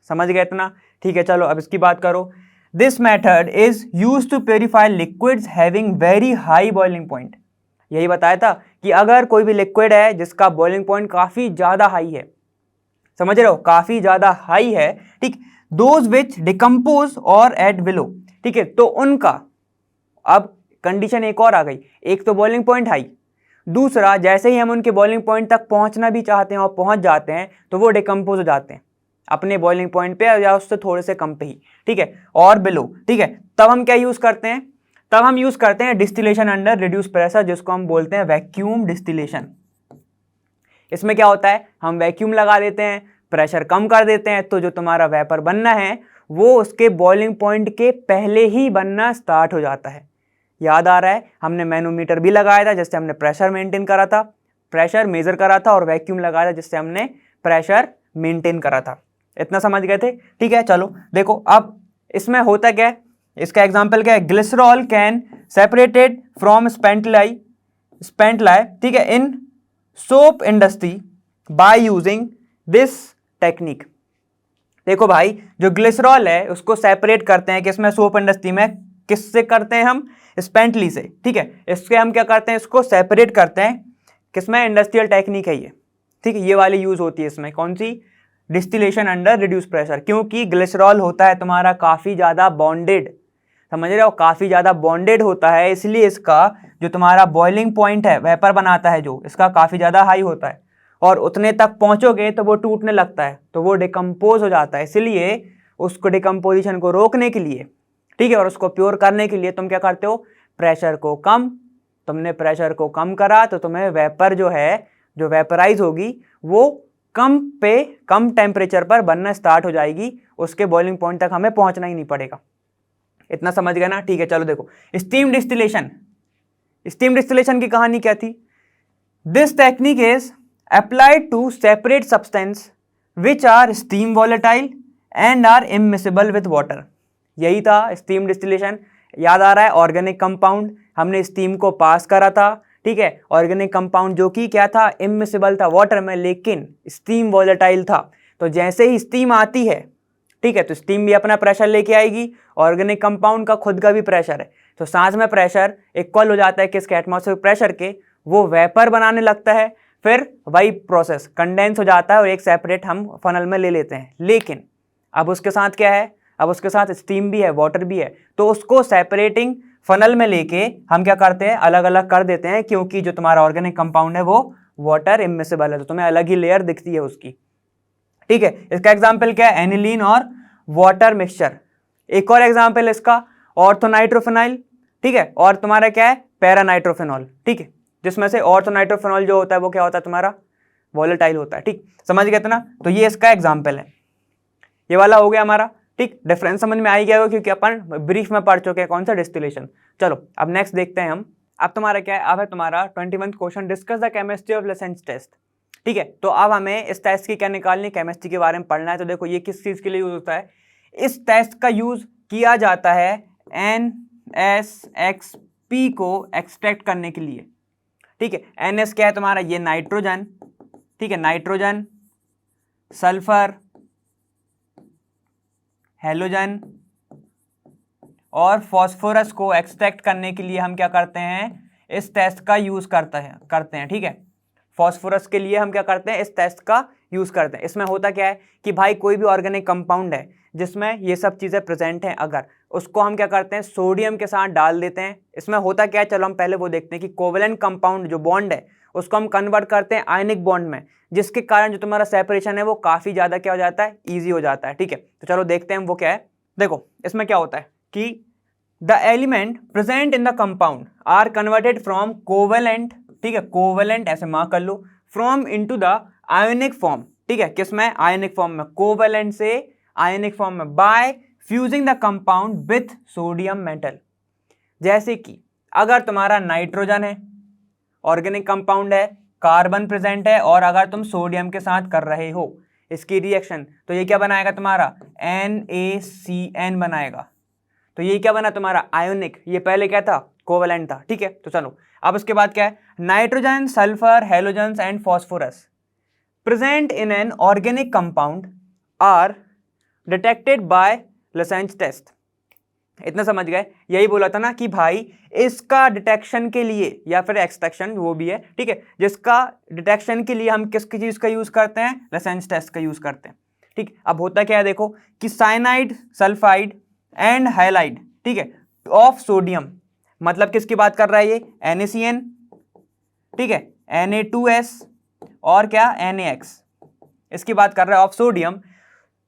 समझ गए इतना। ठीक है, चलो अब इसकी बात करो। This method is use to purify liquids having very high boiling point. यही बताया था कि अगर कोई भी लिक्विड है जिसका बॉइलिंग पॉइंट काफी ज्यादा हाई है, समझ रहे हो, काफी ज्यादा हाई है, ठीक, दोज विच डिकम्पोज और एट बिलो। ठीक है, तो उनका अब कंडीशन एक और आ गई, एक तो बॉइलिंग पॉइंट हाई, दूसरा जैसे ही हम उनके बॉइलिंग पॉइंट तक पहुंचना भी चाहते हैं और पहुंच जाते हैं तो वो डिकम्पोज हो जाते हैं अपने बॉइलिंग पॉइंट पे या उससे थोड़े से कम पे ही। ठीक है, और बिलो। ठीक है, तब हम क्या यूज करते हैं, तब हम यूज करते हैं डिस्टिलेशन अंडर रिड्यूस प्रेशर, जिसको हम बोलते हैं वैक्यूम डिस्टिलेशन। इसमें क्या होता है, हम वैक्यूम लगा देते हैं, प्रेशर कम कर देते हैं, तो जो तुम्हारा वेपर बनना है वो उसके बॉइलिंग पॉइंट के पहले ही बनना स्टार्ट हो जाता है। याद आ रहा है, हमने मैनोमीटर भी लगाया था जिससे हमने प्रेशर मेंटेन करा था, प्रेशर मेजर करा था, और वैक्यूम लगाया था जिससे हमने प्रेशर मेंटेन करा था। इतना समझ गए थे। ठीक है, चलो देखो अब इसमें होता क्या है, इसका एग्जांपल क्या है, ग्लिसरॉल कैन सेपरेटेड फ्रॉम स्पेंटलाई, ठीक है, इन soap industry by using this technique. देखो भाई, जो ग्लिसरॉल है उसको सेपरेट करते हैं किसमें, सोप इंडस्ट्री में। किससे करते हैं हम, स्पेंटली से। ठीक है, इसके हम क्या करते हैं, इसको सेपरेट करते हैं किसमें, इंडस्ट्रियल टेक्निक है ये। ठीक है, ये वाली यूज होती है इसमें, कौन सी, डिस्टिलेशन अंडर रिड्यूस प्रेशर, क्योंकि ग्लिसरॉल होता है तुम्हारा काफी ज्यादा बॉन्डेड, समझ रहे हो, काफी ज्यादा बॉन्डेड होता है, इसलिए इसका जो तुम्हारा बॉइलिंग पॉइंट है, वेपर बनाता है जो, इसका काफी ज्यादा हाई होता है, और उतने तक पहुंचोगे तो वो टूटने लगता है, तो वो डिकम्पोज हो जाता है। इसलिए उसको डिकम्पोजिशन को रोकने के लिए, ठीक है, और उसको प्योर करने के लिए तुम क्या करते हो, प्रेशर को कम, तुमने प्रेशर को कम करा तो तुम्हें वेपर जो है, जो वेपराइज होगी वो कम टेम्परेचर पर बनना स्टार्ट हो जाएगी, उसके बॉइलिंग पॉइंट तक हमें पहुंचना ही नहीं पड़ेगा। इतना समझ गए ना। ठीक है, चलो देखो स्टीम डिस्टिलेशन। स्टीम डिस्टिलेशन की कहानी क्या थी, this technique is applied to separate substance which are steam volatile and are immiscible with water. यही था स्टीम डिस्टिलेशन। याद आ रहा है, ऑर्गेनिक कंपाउंड, हमने स्टीम को पास करा था। ठीक है, ऑर्गेनिक कंपाउंड जो कि क्या था, इमिसिबल था वाटर में, लेकिन स्टीम वॉलेटाइल था। तो जैसे ही स्टीम आती है, ठीक है, तो स्टीम भी अपना प्रेशर लेके आएगी, ऑर्गेनिक कंपाउंड का खुद का भी प्रेशर है, तो साथ में प्रेशर इक्वल हो जाता है किसके, एटमॉस्फेरिक प्रेशर के, वो वेपर बनाने लगता है। फिर वही प्रोसेस कंडेंस हो जाता है और एक सेपरेट हम फनल में ले लेते हैं। लेकिन अब उसके साथ क्या है, अब उसके साथ स्टीम भी है, वाटर भी है, तो उसको सेपरेटिंग फनल में लेके हम क्या करते हैं, अलग अलग कर देते हैं, क्योंकि जो तुम्हारा ऑर्गेनिक कंपाउंड है वो वाटर इमिसिबल है, तो तुम्हें अलग ही लेयर दिखती है उसकी। ठीक है, इसका एग्जाम्पल क्या है, एनिलीन और वाटर मिक्सचर। एक और एग्जाम्पल इसका ऑर्थोनाइट्रोफिनाइल। ठीक है, और तुम्हारा क्या है, पैरानाइट्रोफिनॉल। ठीक है, जिसमें से ऑर्थोनाइट्रोफिनॉल जो होता है वो क्या होता है, तुम्हारा वॉलेटाइल होता है। ठीक, समझ गए ना, तो ये इसका एग्जाम्पल है। ये वाला हो गया हमारा। ठीक, डिफरेंस समझ में आ ही गया होगा क्योंकि अपन ब्रीफ में पढ़ चुके हैं कौन सा, डिस्टिलेशन। चलो अब नेक्स्ट देखते हैं हम। अब तुम्हारा क्या है, अब है तुम्हारा 21 question, discuss the chemistry of Lassaigne's test. ठीक है, तो अब हमें इस टेस्ट की क्या निकालनी, केमिस्ट्री के बारे में पढ़ना है। तो देखो ये किस चीज के लिए यूज होता है, इस टेस्ट का यूज किया जाता है NSXP को एक्सट्रैक्ट करने के लिए। ठीक है, NS क्या है तुम्हारा, ये नाइट्रोजन, ठीक है, नाइट्रोजन, सल्फर, हेलोजन और फॉस्फोरस को एक्सट्रैक्ट करने के लिए हम क्या करते हैं, इस टेस्ट का यूज करते हैं। ठीक है, फॉस्फोरस के लिए हम क्या करते हैं, इस टेस्ट का यूज़ करते हैं। इसमें होता क्या है कि भाई कोई भी ऑर्गेनिक कंपाउंड है जिसमें ये सब चीज़ें प्रेजेंट हैं, अगर उसको हम क्या करते हैं सोडियम के साथ डाल देते हैं। इसमें होता क्या है, चलो हम पहले वो देखते हैं कि कोवेलेंट कंपाउंड जो बॉन्ड है उसको हम कन्वर्ट करते हैं आयनिक बॉन्ड में, जिसके कारण जो तुम्हारा सेपरेशन है वो काफ़ी ज़्यादा क्या हो जाता है, ईजी हो जाता है। ठीक है, तो चलो देखते हैं वो क्या है। देखो इसमें क्या होता है कि the element present in the compound are converted from covalent, ठीक है, कोवेलेंट ऐसे मार्क कर लो, from into the ionic form. ठीक है, किसमें, आयोनिक फॉर्म में, कोवेलेंट से आयोनिक फॉर्म में, by fusing the compound with sodium metal. जैसे कि अगर तुम्हारा नाइट्रोजन है, ऑर्गेनिक कंपाउंड है, कार्बन प्रेजेंट है, और अगर तुम सोडियम के साथ कर रहे हो इसकी रिएक्शन, तो ये क्या बनाएगा तुम्हारा NaCN बनाएगा। तो ये क्या बना तुम्हारा आयोनिक, ये पहले क्या था, कोवेलेंट था। ठीक है, तो चलो अब उसके बाद क्या है, nitrogen, sulphur, halogens and phosphorus present in an organic compound are detected by Lassaigne's test. इतना समझ गए, यही बोला था ना कि भाई इसका डिटेक्शन के लिए या फिर एक्सट्रैक्शन वो भी है, ठीक है, जिसका डिटेक्शन के लिए हम किसकी चीज का यूज करते हैं, लसेंज टेस्ट का यूज करते हैं। ठीक, अब होता क्या है देखो कि साइनाइड, सल्फाइड एंड हाइलाइड, ठीक है, ऑफ सोडियम, मतलब किसकी बात कर रहा है ये, NaCN, ठीक है, Na2S और क्या NaX, इसकी बात कर रहा है of sodium,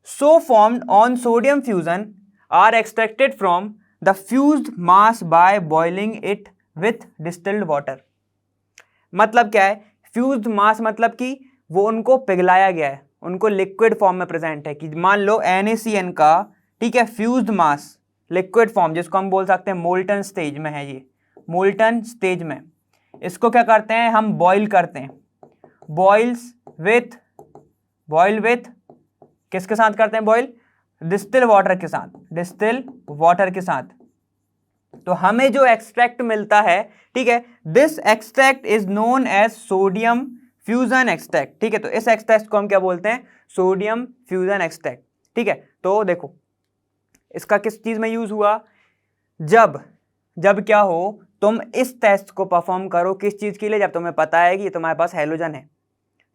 so formed on sodium fusion are extracted from the fused mass by boiling it with distilled water. मतलब क्या है, फ्यूज्ड मास मतलब कि वो उनको पिघलाया गया है, उनको लिक्विड फॉर्म में प्रेजेंट है। कि मान लो NaCN का, ठीक है, फ्यूज्ड मास लिक्विड फॉर्म, जिसको हम बोल सकते हैं मोल्टन स्टेज में है, ये मोल्टन स्टेज में, इसको क्या करते हैं हम, बॉईल करते हैं, बॉइल विथ किसके साथ करते हैं बॉइल, डिस्टिल वाटर के साथ, डिस्टिल वाटर के साथ। तो हमें जो एक्सट्रैक्ट मिलता है, ठीक है, this extract is known as sodium fusion extract. ठीक है, तो इस एक्सट्रैक्ट को हम क्या बोलते हैं, सोडियम फ्यूजन एक्सट्रैक्ट। ठीक है, तो देखो इसका किस चीज में यूज हुआ, जब क्या हो, तुम इस टेस्ट को परफॉर्म करो, किस चीज के लिए, जब तुम्हें पता है कि तुम्हारे पास हेलोजन है।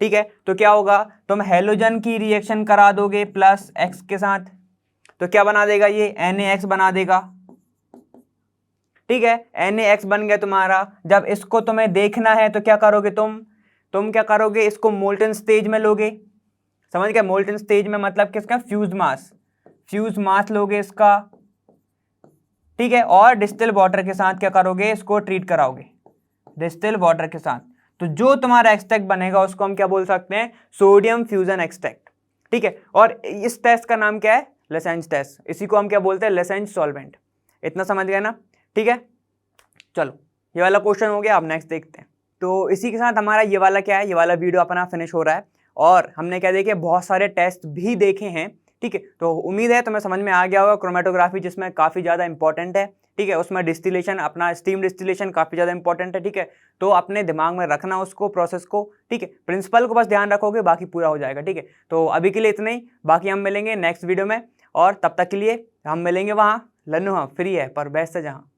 ठीक है, तो क्या होगा, तुम हेलोजन की रिएक्शन करा दोगे प्लस X के साथ, तो क्या बना देगा ये, NaX बना देगा। ठीक है, NaX बन गया तुम्हारा। जब इसको तुम्हें देखना है तो क्या करोगे तुम क्या करोगे, इसको मोल्टन स्टेज में लोगे, समझ गए, मोल्टन स्टेज में मतलब किसका, फ्यूज मास लोगे इसका। ठीक है, और डिस्टिल वाटर के साथ क्या करोगे, इसको ट्रीट कराओगे डिस्टिल वाटर के साथ। तो जो तुम्हारा एक्सट्रैक्ट बनेगा उसको हम क्या बोल सकते हैं, सोडियम फ्यूजन एक्सट्रैक्ट। ठीक है, और इस टेस्ट का नाम क्या है, लसेंज टेस्ट, इसी को हम क्या बोलते हैं, लसेंज सॉल्वेंट। इतना समझ गए ना। ठीक है, चलो ये वाला क्वेश्चन हो गया, अब नेक्स्ट देखते हैं। तो इसी के साथ हमारा ये वाला क्या है, ये वाला वीडियो अपना फिनिश हो रहा है, और हमने क्या देखे, बहुत सारे टेस्ट भी देखे हैं। ठीक है, तो उम्मीद है तुम्हें समझ में आ गया होगा। क्रोमेटोग्राफी जिसमें काफ़ी ज़्यादा इंपॉर्टेंट है, ठीक है, उसमें डिस्टिलेशन, अपना स्टीम डिस्टिलेशन काफ़ी ज़्यादा इंपॉर्टेंट है। ठीक है, तो अपने दिमाग में रखना उसको, प्रोसेस को। ठीक है, प्रिंसिपल को बस ध्यान रखोगे, बाकी पूरा हो जाएगा। ठीक है, तो अभी के लिए इतना ही, बाकी हम मिलेंगे नेक्स्ट वीडियो में, और तब तक के लिए हम मिलेंगे वहाँ, लन्नू हाँ फ्री है पर बेस्ट है जहाँ।